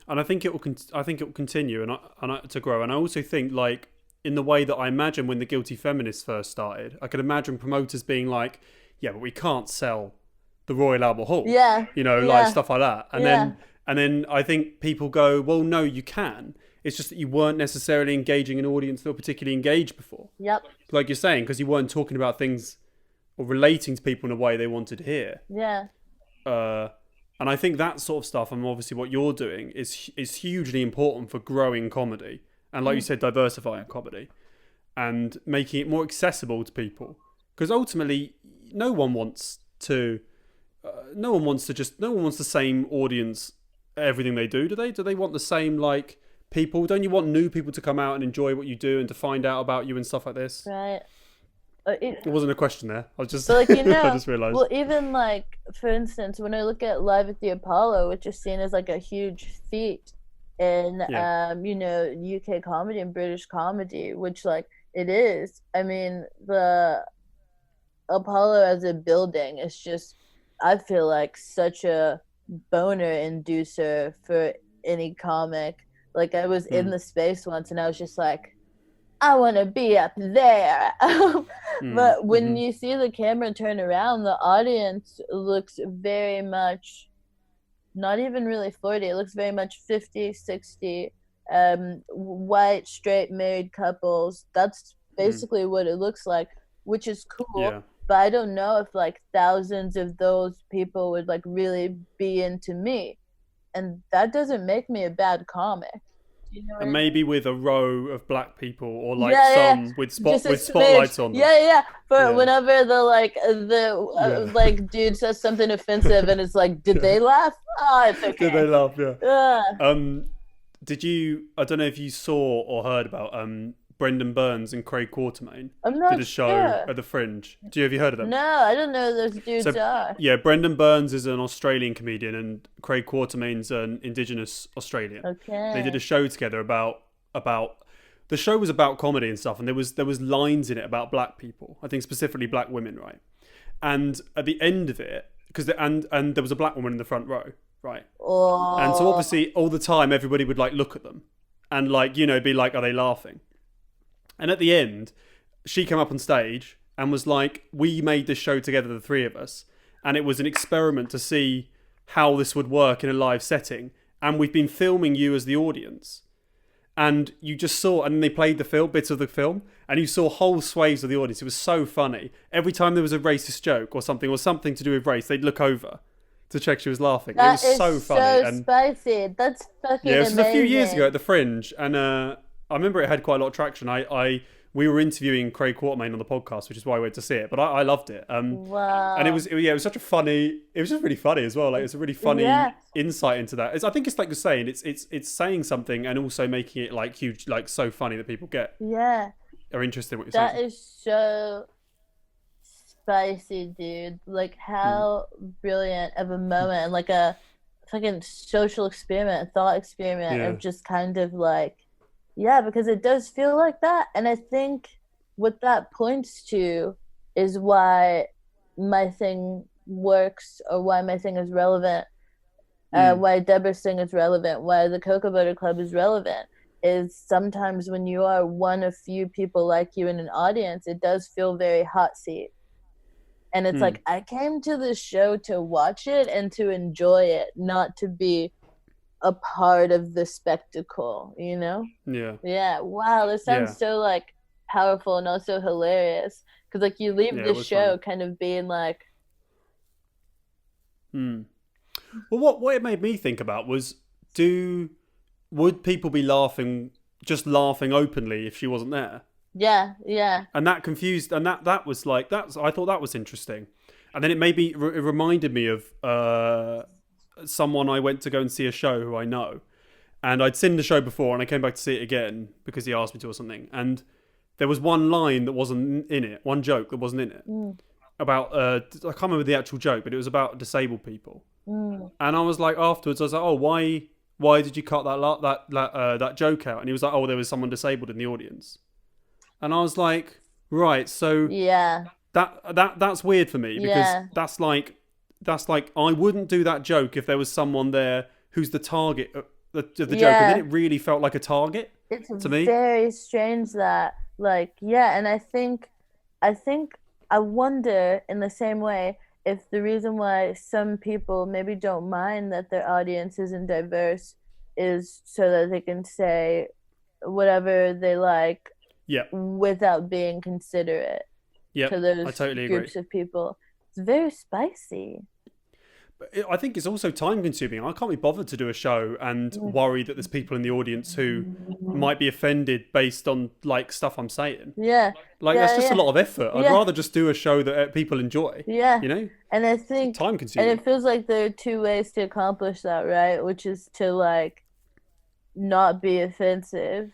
And I think it will. I think it will continue to grow. And I also think, like, in the way that I imagine when the Guilty Feminists first started, I could imagine promoters being like, "Yeah, but we can't sell the Royal Albert Hall." Yeah. Like stuff like that. And then I think people go, "Well, no, you can. It's just that you weren't necessarily engaging an audience that were particularly engaged before." Yep. Like you're saying, because you weren't talking about things or relating to people in a way they wanted to hear. Yeah. And I think that sort of stuff, and obviously what you're doing, is hugely important for growing comedy. And like you said, diversifying comedy and making it more accessible to people. Because ultimately, no one wants the same audience, everything they do, do they? Do they want the same, like, people? Don't you want new people to come out and enjoy what you do and to find out about you and stuff like this? Right. It wasn't a question there. I was just, like, I just realised. Well, even like, for instance, when I look at Live at the Apollo, which is seen as like a huge feat in, UK comedy and British comedy, which like it is. I mean, the Apollo as a building is just, I feel like, such a boner inducer for any comic. Like, I was in the space once and I was just like, I want to be up there. But when you see the camera turn around, the audience looks very much, not even really 40, it looks very much 50, 60, white, straight, married couples. That's basically what it looks like, which is cool. Yeah. But I don't know if like thousands of those people would like really be into me. And that doesn't make me a bad comic. And maybe with a row of black people, or like with spotlights on them. Whenever the dude says something offensive, and it's like, did they laugh? Oh, it's okay. Did they laugh? Yeah. Did you? I don't know if you saw or heard about Brendan Burns and Craig Quartermain did a show at the Fringe. Have you heard of them? No, I don't know who those dudes are. Yeah, Brendan Burns is an Australian comedian and Craig Quartermain's an Indigenous Australian. Okay. They did a show together about the show was about comedy and stuff, and there was lines in it about black people. I think specifically black women, right? And at the end of it, and there was a black woman in the front row, right? Oh. And so obviously all the time everybody would like look at them and like, be like, are they laughing? And at the end, she came up on stage and was like, we made this show together, the three of us, and it was an experiment to see how this would work in a live setting. And we've been filming you as the audience. And you just saw, and they played bits of the film, and you saw whole swathes of the audience. It was so funny. Every time there was a racist joke or something to do with race, they'd look over to check she was laughing. It was so funny. So spicy. That's fucking amazing. Yeah, it was a few years ago at the Fringe, and I remember it had quite a lot of traction. We were interviewing Craig Quartermain on the podcast, which is why I went to see it. But I loved it. Wow. And it was such a funny. It was just really funny as well. Like, it's a really funny insight into that. I think it's like you're saying. It's saying something and also making it like huge, like so funny that people are interested in what you're saying. That is so spicy, dude. Like, how brilliant of a moment, and like a fucking social experiment, a thought experiment of just kind of like. Yeah, because it does feel like that. And I think what that points to is why my thing works, or why my thing is relevant, why Deborah's thing is relevant, why the Cocoa Butter Club is relevant, is sometimes when you are one of few people like you in an audience, it does feel very hot seat. And it's like, I came to this show to watch it and to enjoy it, not to be a part of the spectacle, Yeah. Wow, this sounds so like powerful and also hilarious. Because like you leave Yeah, it the was show funny. kind of being like, Well, what it made me think about was, would people be just laughing openly if she wasn't there? yeah, yeah, And that confused, and that was like I thought that was interesting, and then it reminded me of someone I went to go and see a show who I know, and I'd seen the show before, and I came back to see it again because he asked me to or something, and there was one line that wasn't in it, one joke that wasn't in it about I can't remember the actual joke, but it was about disabled people, and I was like afterwards, I was like, oh, why did you cut that joke out? And he was like, oh, there was someone disabled in the audience. And I was like, right, so yeah, that's weird for me because yeah, that's like I wouldn't do that joke if there was someone there who's the target of the joke, and yeah. then it really felt like a target It's to me. very strange that, like, yeah, and I think I wonder in the same way if the reason why some people maybe don't mind that their audience isn't diverse is so that they can say whatever they like Yeah, without being considerate yeah, to I those totally agree. groups of people. It's very spicy. I think it's also time consuming. I can't be bothered to do a show and worry that there's people in the audience who might be offended based on like stuff I'm saying. Yeah. Like yeah, that's just yeah. a lot of effort. I'd Yeah. rather just do a show that people enjoy. Yeah. You know, And I think time and consuming. it feels like there are two ways to accomplish that, right? Which is to like not be offensive,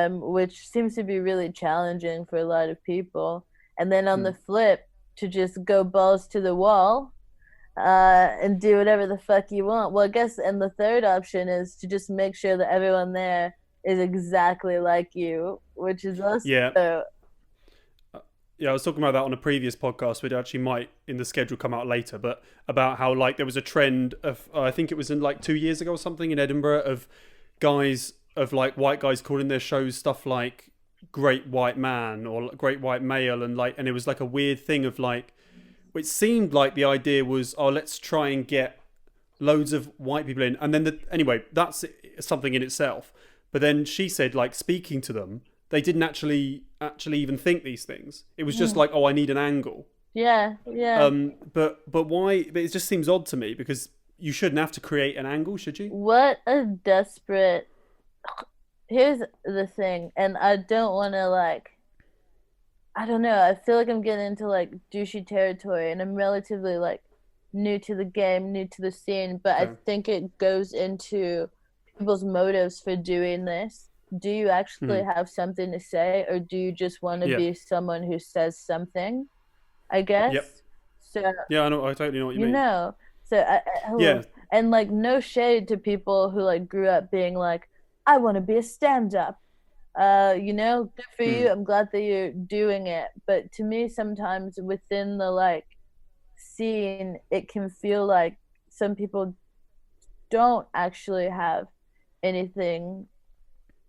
which seems to be really challenging for a lot of people. And then on the flip, to just go balls to the wall, and do whatever the fuck you want. Well, I guess, and the third option is to just make sure that everyone there is exactly like you, which is also Yeah. Yeah, I was talking about that on a previous podcast, which actually might in the schedule come out later, but about how like there was a trend of I think it was in like 2 years ago or something in Edinburgh of white guys calling their shows stuff like Great White Man or Great White Male, and it was like a weird thing of like, it seemed like the idea was, oh, let's try and get loads of white people in, and then anyway, that's something in itself. But then she said, like, speaking to them, they didn't actually even think these things. It was just like, oh, I need an angle. Yeah. But why? But it just seems odd to me because you shouldn't have to create an angle, should you? What a desperate. Here's the thing, and I don't want to like. I don't know. I feel like I'm getting into like douchey territory, and I'm relatively like new to the game, new to the scene. But I think it goes into people's motives for doing this. Do you actually have something to say, or do you just want to be someone who says something? I guess. Yep. So yeah, I know. I totally know what you mean. You know. So yeah, and like no shade to people who like grew up being like, I want to be a stand-up. You know, good for you. I'm glad that you're doing it. But to me, sometimes within the like scene, it can feel like some people don't actually have anything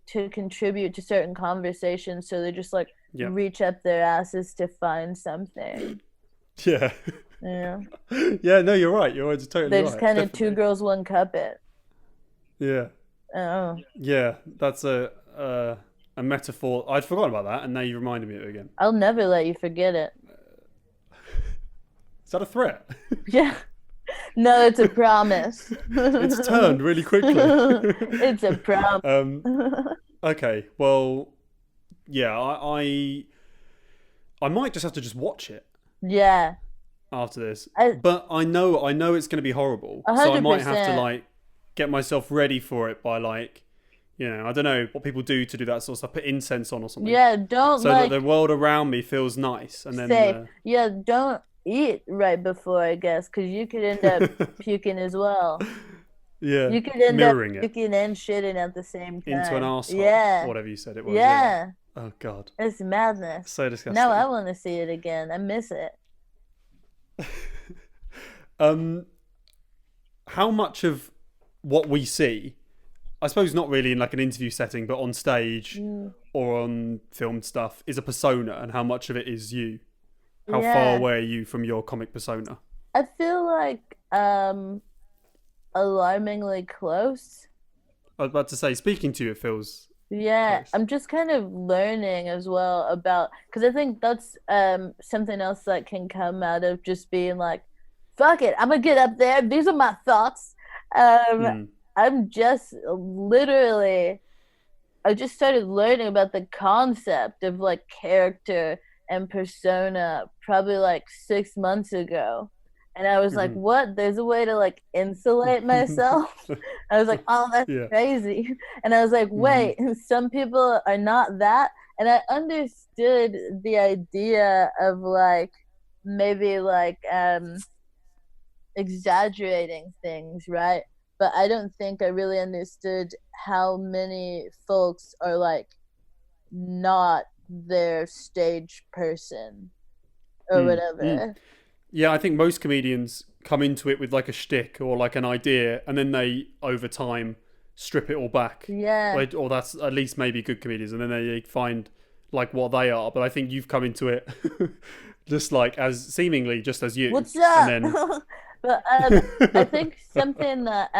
to contribute to certain conversations, so they just like reach up their asses to find something. Yeah. Yeah. Yeah. No, you're right. You're totally right. They're just kind of 2 girls, 1 cup it. Yeah. Oh. Yeah, that's a metaphor. I'd forgotten about that, and now you reminded me of it again. I'll never let you forget it. Is that a threat? Yeah. No, it's a promise. It's turned really quickly. It's a promise. Okay, well, yeah, I might just have to just watch it. Yeah. After this, but I know it's going to be horrible, 100%. so I might have to like get myself ready for it by like, you know, I don't know what people do to do that sort of stuff. Put incense on or something. Yeah, don't so like, that the world around me feels nice, and then safe. Yeah, don't eat right before, I guess, because you could end up puking as well. Yeah, you could end mirroring up puking and shitting at the same time into an arsehole. Yeah, whatever you said it was. Yeah. Oh God, it's madness. So disgusting. Now I want to see it again. I miss it. How much of what we see, I suppose not really in like an interview setting, but on stage or on filmed stuff, is a persona, and how much of it is you? How far away are you from your comic persona? I feel like alarmingly close. I was about to say, speaking to you, it feels Yeah, close. I'm just kind of learning as well about because I think that's something else that can come out of just being like, fuck it, I'm gonna get up there. These are my thoughts. Um, Mm. I'm just literally I just started learning about the concept of like character and persona probably like 6 months ago. And I was like, Hmm. what? There's a way to like insulate myself? I was like, oh, that's Yeah. crazy. And I was like, Hmm. wait, some people are not that. And I understood the idea of like maybe like exaggerating things, right? But I don't think I really understood how many folks are like not their stage person or Mm. Mm. whatever. Yeah, I think most comedians come into it with like a shtick or like an idea, and then they over time strip it all back. Yeah. Or that's at least maybe good comedians, and then they find like what they are. But I think you've come into it just like as seemingly just as you, What's and up? then But I think something that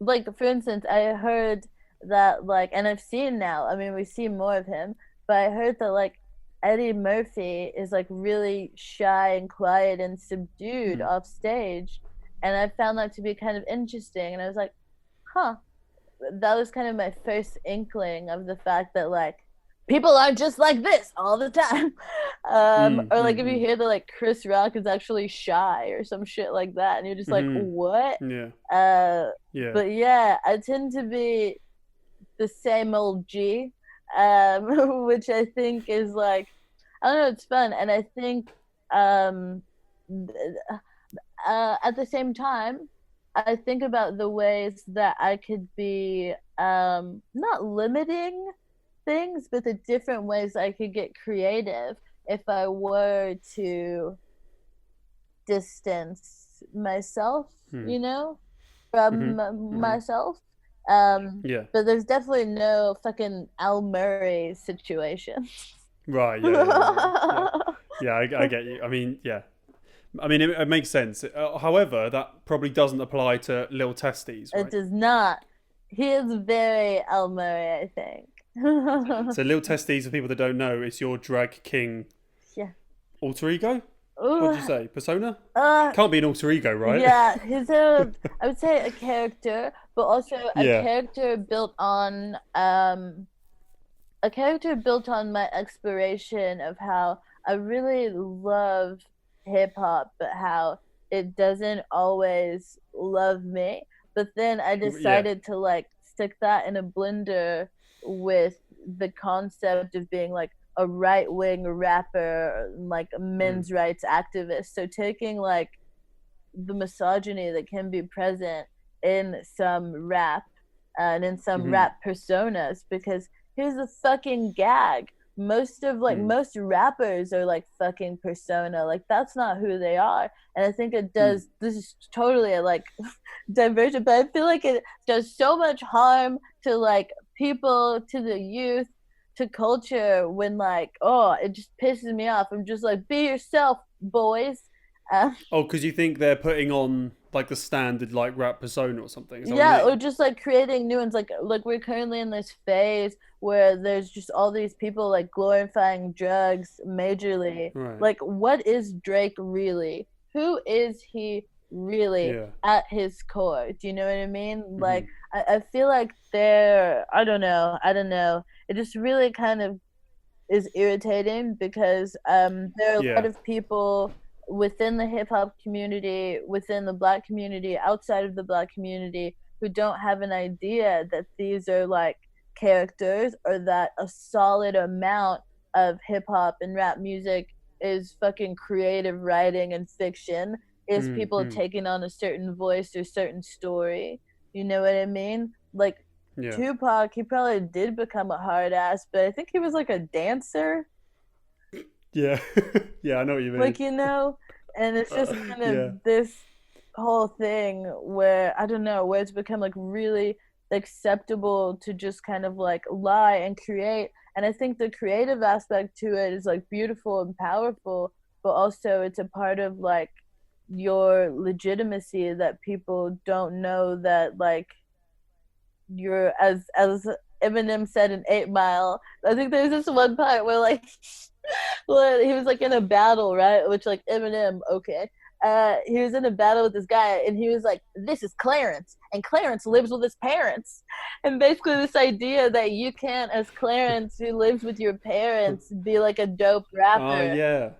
like for instance, I heard that like and I've seen now, I mean we see more of him, but I heard that like Eddie Murphy is like really shy and quiet and subdued Mm. off stage. And I found that to be kind of interesting. And I was like, huh, that was kind of my first inkling of the fact that like people aren't just like this all the time. Mm. Or like Mm. if you Mm. hear that like Chris Rock is actually shy or some shit like that, and you're just like, Mm. what? Yeah. Uh, Yeah. but yeah, I tend to be the same old G, which I think is like, I don't know, it's fun, and I think um, at the same time, I think about the ways that I could be not limiting things, but the different ways I could get creative if I were to distance myself, Mm. you know, Hmm. from Hmm. myself. Yeah. But there's definitely no fucking Al Murray situation. Right. Yeah. Yeah. Yeah. Yeah. Yeah. I get you. I mean, yeah. I mean, it makes sense. However, that probably doesn't apply to Lil Testes, It right? does not. He is very Al Murray, I think. So Lil Testes, for people that don't know, is your drag king Yeah. alter ego. What did you Ooh, say? Persona? uh, Can't be an alter ego, right? yeah, he's a, I would say a character, but also Yeah. a character built on my exploration of how I really love hip hop, but how it doesn't always love me. But then I Yeah. decided to like stick that in a blender with the concept of being like a right wing rapper, like a Mm. men's rights activist. So taking like the misogyny that can be present in some rap and in some Hmm. rap personas, because here's the fucking gag, most of like Mm. most rappers are like fucking persona, like that's not who they are. And I think it Mm. does, this is totally a like diversion, but I feel like it does so much harm to like people, to the youth, to culture, when like, oh, it just pisses me off. I'm just like, be yourself, boys. um, Oh, because you think they're putting on like the standard like rap persona or something? Is that what you yeah, or mean? just like creating new ones, like we're currently in this phase where there's just all these people like glorifying drugs majorly. Right. Like, what is Drake really? Who is he really Yeah. at his core? Do you know what I mean? Hmm. Like, I feel like they're, I don't know, it just really kind of is irritating because there are a lot Yeah. of people within the hip hop community, within the black community, outside of the black community, who don't have an idea that these are like characters, or that a solid amount of hip hop and rap music is fucking creative writing and fiction, is people Mm-hmm. taking on a certain voice or certain story. You know what I mean? Like, Yeah. Tupac, he probably did become a hard ass, but I think he was like a dancer, Yeah. Yeah. I know what you mean. like, and it's just kind of Yeah. this whole thing where I don't know, where it's become like really acceptable to just kind of like lie and create. And I think the creative aspect to it is like beautiful and powerful, but also it's a part of like your legitimacy that people don't know that like you're as Eminem said in 8 Mile. I think there's this one part where like well, he was like in a battle, right? Which like Eminem, okay. He was in a battle with this guy, and he was like, "This is Clarence, and Clarence lives with his parents." And basically, this idea that you can't, as Clarence who lives with your parents, be like a dope Oh rapper, yeah,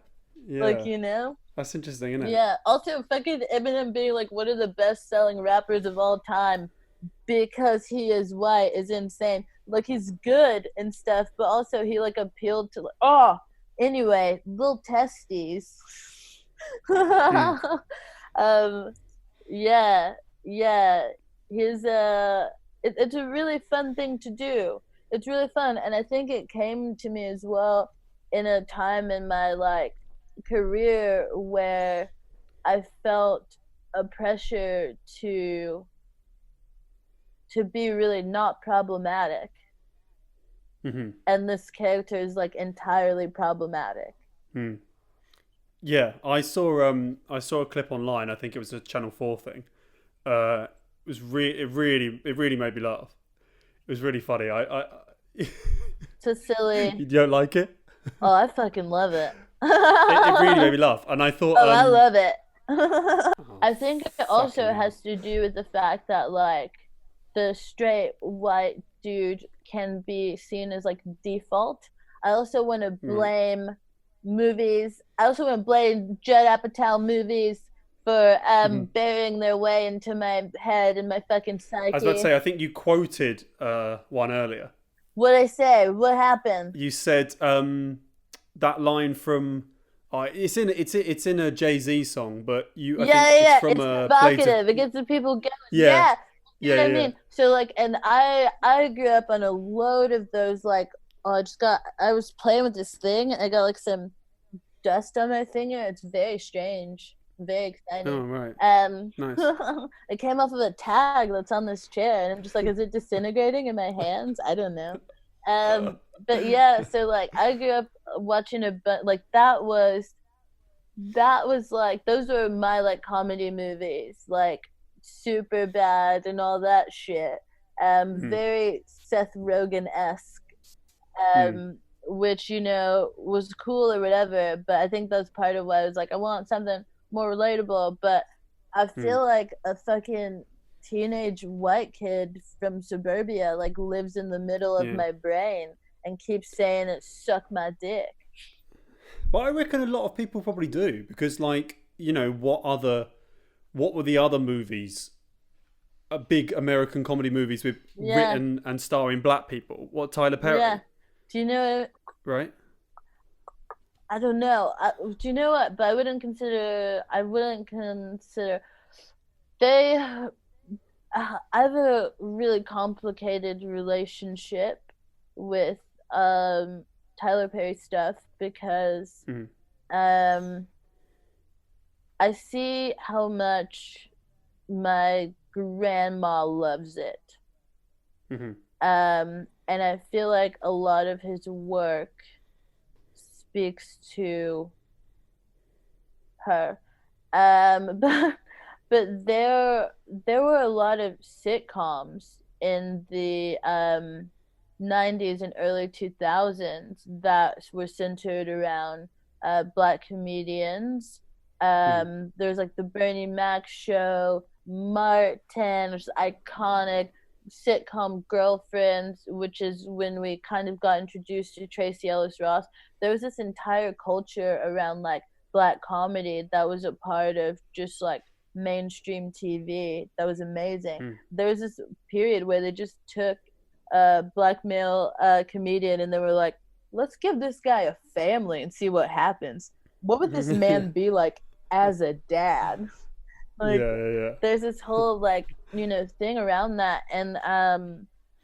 like yeah. you know? That's interesting, isn't it? Yeah. Also, fucking Eminem being like one of the best-selling rappers of all time because he is white is insane. Like he's good and stuff, but also he like appealed to like, oh, anyway, little testes. Mm. um, yeah, yeah. His it's a really fun thing to do. It's really fun, and I think it came to me as well in a time in my like career where I felt a pressure to be really not problematic, Hmm. and this character is like entirely problematic. Mm. Yeah, I saw a clip online. I think it was a Channel 4 thing. It was it really made me laugh. It was really funny. So silly. You don't like it? Oh, I fucking love it. It really made Oh, me laugh, and I thought, I love it. oh, I think it fucking also hell. has to do with the fact that like the straight white dude can be seen as like default. I also want to Right. blame movies. I also want to blame Judd Apatow movies for Hmm. burying their way into my head and my fucking I was about to psyche. say, I think you quoted one earlier. What I say? What happened? You said that line from it's in a Jay Z song, but you I Yeah, think yeah, it's yeah. from It's a Blades of provocative. It gets the people going. yeah Yeah, you yeah know yeah what I yeah. mean. So like, and I grew up on a load of those. Like, oh, I was playing with this thing, and I got like some dust on my finger. It's very strange, very Oh exciting. right, Um, nice. it came off of a tag that's on this chair, and I'm just like, is it disintegrating in my hands? I don't know. But yeah, so like I grew up watching like that was like those were my like comedy movies, like super bad and all that shit. Mm, Very Seth Rogen esque, mm, which was cool or whatever. But I think that's part of why I was like, I want something more relatable. But I mm, feel like a fucking teenage white kid from suburbia like lives in the middle of yeah. my brain and keeps saying it suck my dick. But I reckon a lot of people probably do because, like, what were the other movies? Big American comedy movies with Yeah, written and starring black people. What Tyler yeah. Perry, Do you know? right? I don't know. Do you know what? But I wouldn't consider. I wouldn't consider. They. I have a really complicated relationship with Tyler Perry stuff because Mm, um I see how much my grandma loves it. mm-hmm, And I feel like a lot of his work speaks to her. But there were a lot of sitcoms in the 90s and early 2000s that were centered around black comedians. mm-hmm, There's like the Bernie Mac show, Martin, which is iconic, sitcom Girlfriends, which is when we kind of got introduced to Tracy Ellis Ross. There was this entire culture around like black comedy that was a part of just like mainstream TV that was amazing. mm. There was this period where they just took a black male comedian and they were like, let's give this guy a family and see what happens. What would this yeah, man be like as a dad? Like, yeah, yeah. there's this whole like thing around that, and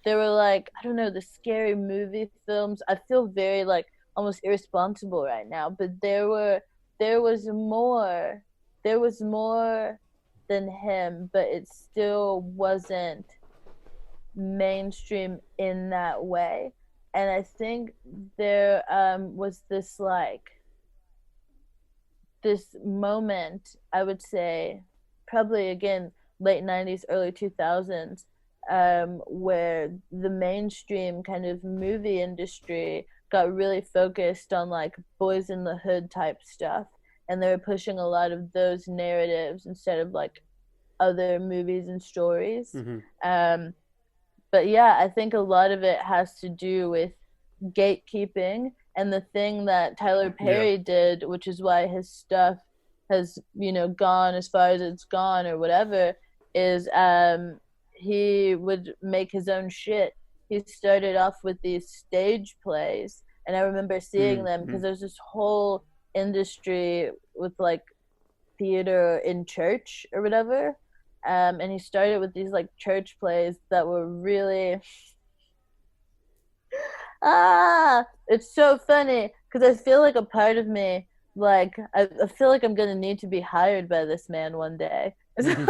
they were like, I don't know, the scary movie films. I feel very like almost irresponsible right now, but there was more there was more than him, but it still wasn't mainstream in that way. And I think there was this moment, I would say, probably again late 90s, early 2000s, where the mainstream kind of movie industry got really focused on like boys in the hood type stuff, and they were pushing a lot of those narratives instead of like other movies and stories. Mm-hmm. But yeah, I think a lot of it has to do with gatekeeping, and the thing that Tyler Yeah. Perry did, which is why his stuff has, gone as far as it's gone or whatever, is he would make his own shit. He started off with these stage plays, and I remember seeing them Mm-hmm. because there's this whole industry with like theater in church or whatever. And he started with these like church plays that were really it's so funny because I feel like a part of me, like I feel like I'm gonna need to be hired by this man one day. I'm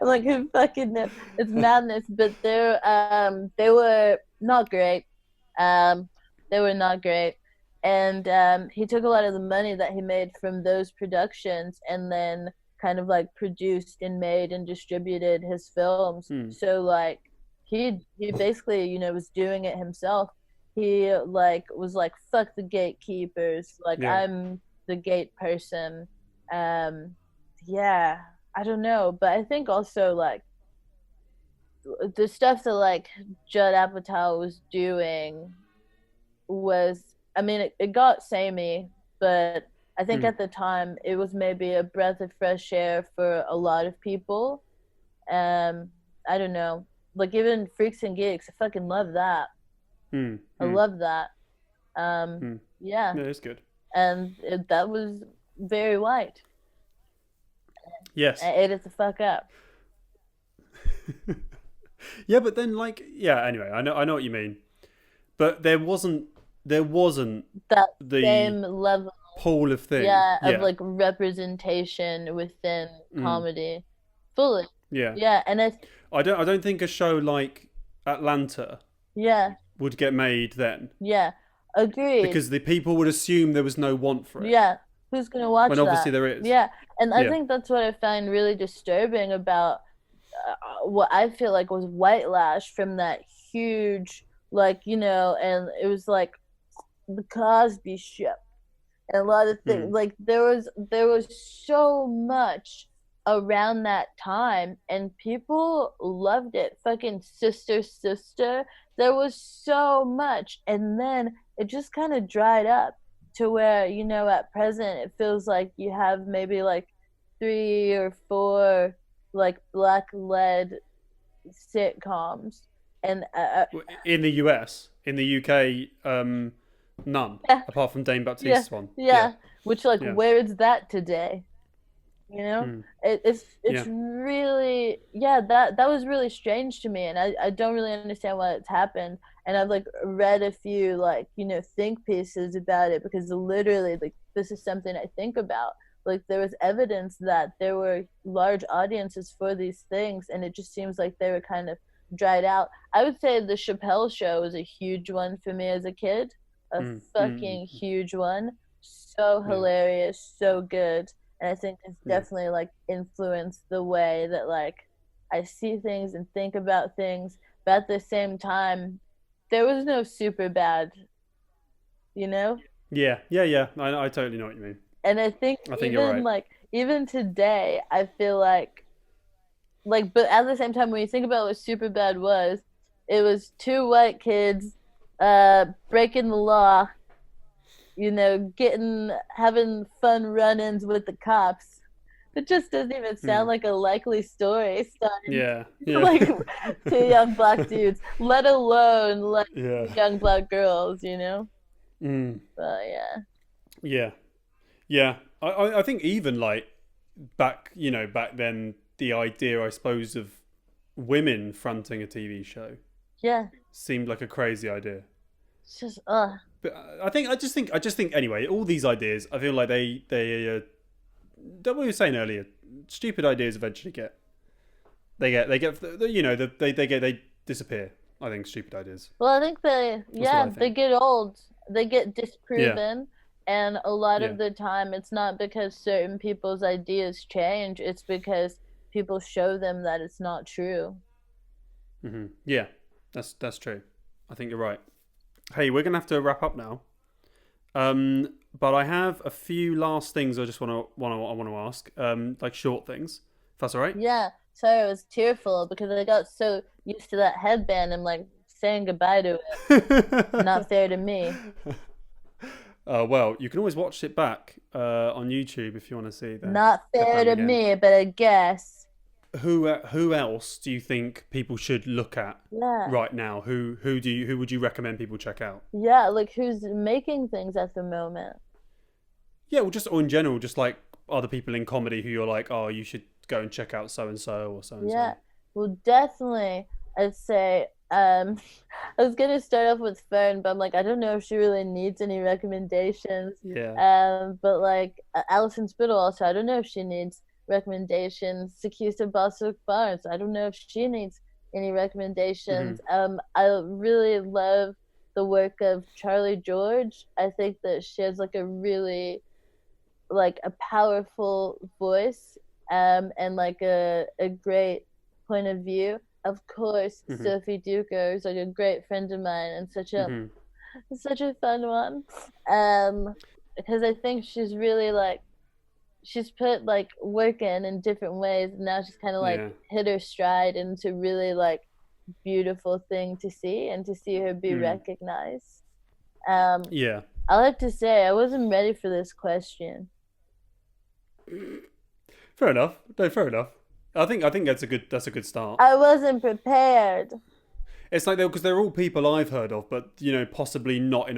like, who fucking knows? It's madness. But they were not great. Um, they were not great. And he took a lot of the money that he made from those productions and then kind of like produced and made and distributed his films. Hmm. So like he basically, was doing it himself. He like was like, fuck the gatekeepers, like Yeah. I'm the gate person. um yeah, I don't know, but I think also like the stuff that like Judd Apatow was doing was, I mean, it got samey, but I think Hmm. at the time it was maybe a breath of fresh air for a lot of people. um I don't know, like even Freaks and Geeks, I fucking love that. Hmm. I Hmm. love that. um Hmm. yeah, No, it's good. and that was very white. Yes. I ate it the fuck up. Yeah, but then like yeah. Anyway, I know what you mean, but there wasn't That the same level, pool of thing. yeah, of Yeah. like representation within Mm. comedy fully. Yeah. Yeah, and it's, I don't think a show like Atlanta yeah, would get made then yeah, agreed. because the people would assume there was no want for it Yeah, who's gonna watch when obviously that? there is. Yeah, and I Yeah. think that's what I find really disturbing about what I feel like was white lash from that huge, like, and it was like the Cosby Show and a lot of things. Mm. Like there was so much around that time, and people loved it. Fucking Sister Sister. There was so much, and then it just kind of dried up to where, at present it feels like you have maybe like three or four like black led sitcoms, and In the US, in the UK, none yeah, apart from Dane yeah, Baptiste's one. Yeah. yeah. Which, like, Yeah. where is that today? You know, Mm. it's Yeah. really, yeah, that was really strange to me, and I don't really understand why it's happened. And I've like read a few like think pieces about it because literally like this is something I think about. Like there was evidence that there were large audiences for these things, and it just seems like they were kind of dried out. I would say the Chappelle Show was a huge one for me as a kid, a Mm. Mm. fucking huge one. So Yeah. hilarious, so good, and I think it's Yeah. definitely like influenced the way that like I see things and think about things. But at the same time, there was no super bad, you know. Yeah. Yeah. Yeah. I totally know what you mean. And I think I think you're even right. like even today, I feel like, but at the same time, when you think about what super bad was, it was two white kids breaking the law, getting having fun run-ins with the cops. It just doesn't even sound Mm. like a likely story starting Yeah. Yeah. like two young black dudes, let alone like Yeah. young black girls, Mm. But yeah. Yeah. Yeah. I think even like back then the idea I suppose of women fronting a TV show Yeah. seemed like a crazy idea. It's just But I just think anyway, all these ideas, I feel like what we were saying earlier, stupid ideas eventually they disappear. I think stupid ideas. well, I think That's what I they think. get old, they get Yeah, disproven, and a lot yeah, of the time it's not because certain people's ideas change, it's because people show them that it's not true. Yeah, that's true. I think you're right. Hey, we're gonna have to wrap up now. But I have a few last things I just want to ask. Like short things. If that's all right. Yeah. Sorry, I was tearful because I got so used to that headband. I'm like saying goodbye to it. Not fair to me. Well, you can always watch it back on YouTube if you want to see that. Not fair to me, but I guess. Who else do you think people should look at right now? Who would you recommend people check out? Yeah, like who's making things at the moment? Yeah, well, just or in general, just like other people in comedy who you're like, oh, you should go and check out so and so or so and so. Yeah, well, definitely, I'd say. I was gonna start off with Fern, but I'm like, I don't know if she really needs any recommendations. Yeah. But like Alison Spittle also, I don't know if she needs recommendations. Sakisa Boswick Barnes, I don't know if she needs any recommendations. I really love the work of Charlie George. I think that she has like a really like a powerful voice, and like a great point of view. Of course, Sophie Duker is like a great friend of mine and such a fun one. Because I think she's really like she's put like work in different ways, and now she's kind of like hit her stride into really like beautiful thing to see and to see her be recognized. Yeah. I'll have to say I wasn't ready for this question. Fair enough. No, fair enough. I think that's a good start. I wasn't prepared. It's like because they're all people I've heard of, but you know, possibly not in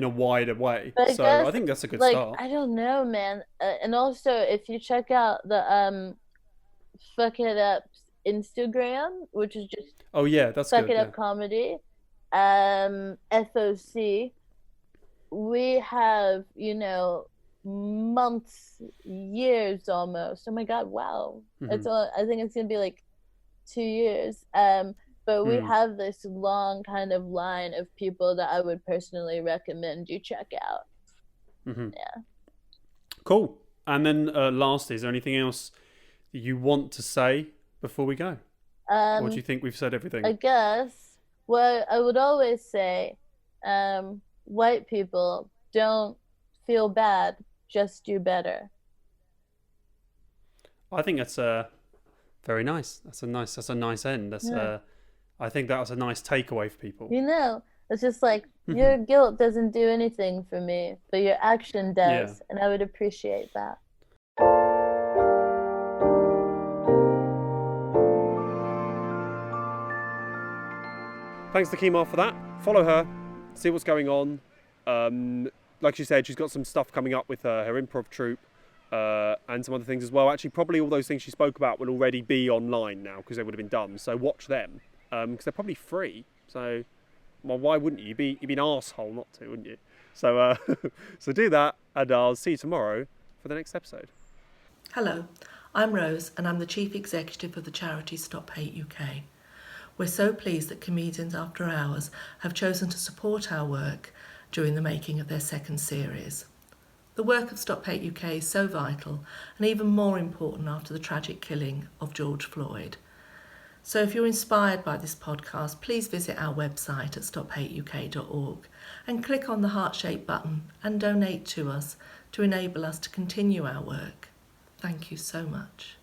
a wider way. But so I think that's a good start. I don't know, man. And also, if you check out the Fuck It Up's Instagram, which is just that's Fuck good. It Up Comedy, FOC, we have months, years almost. Oh my god, wow. I think it's gonna be like 2 years. But we have this long kind of line of people that I would personally recommend you check out. Yeah. Cool. And then lastly, is there anything else that you want to say before we go? Or do you think we've said everything? I guess what I would always say, white people, don't feel bad, just do better. I think that's very nice. That's a nice end. I think that was a nice takeaway for people. It's just like your guilt doesn't do anything for me, but your action does, and I would appreciate that. Thanks to Kemah for that. Follow her, see what's going on. Like she said, she's got some stuff coming up with her improv troupe and some other things as well. Actually, probably all those things she spoke about will already be online now because they would have been done. So watch them because they're probably free. So, well, why wouldn't you? You'd be an arsehole not to, wouldn't you? So, so do that, and I'll see you tomorrow for the next episode. Hello, I'm Rose, and I'm the Chief Executive of the charity Stop Hate UK. We're so pleased that Comedians After Hours have chosen to support our work during the making of their second series. The work of Stop Hate UK is so vital and even more important after the tragic killing of George Floyd. So if you're inspired by this podcast, please visit our website at stophateuk.org and click on the heart-shaped button and donate to us to enable us to continue our work. Thank you so much.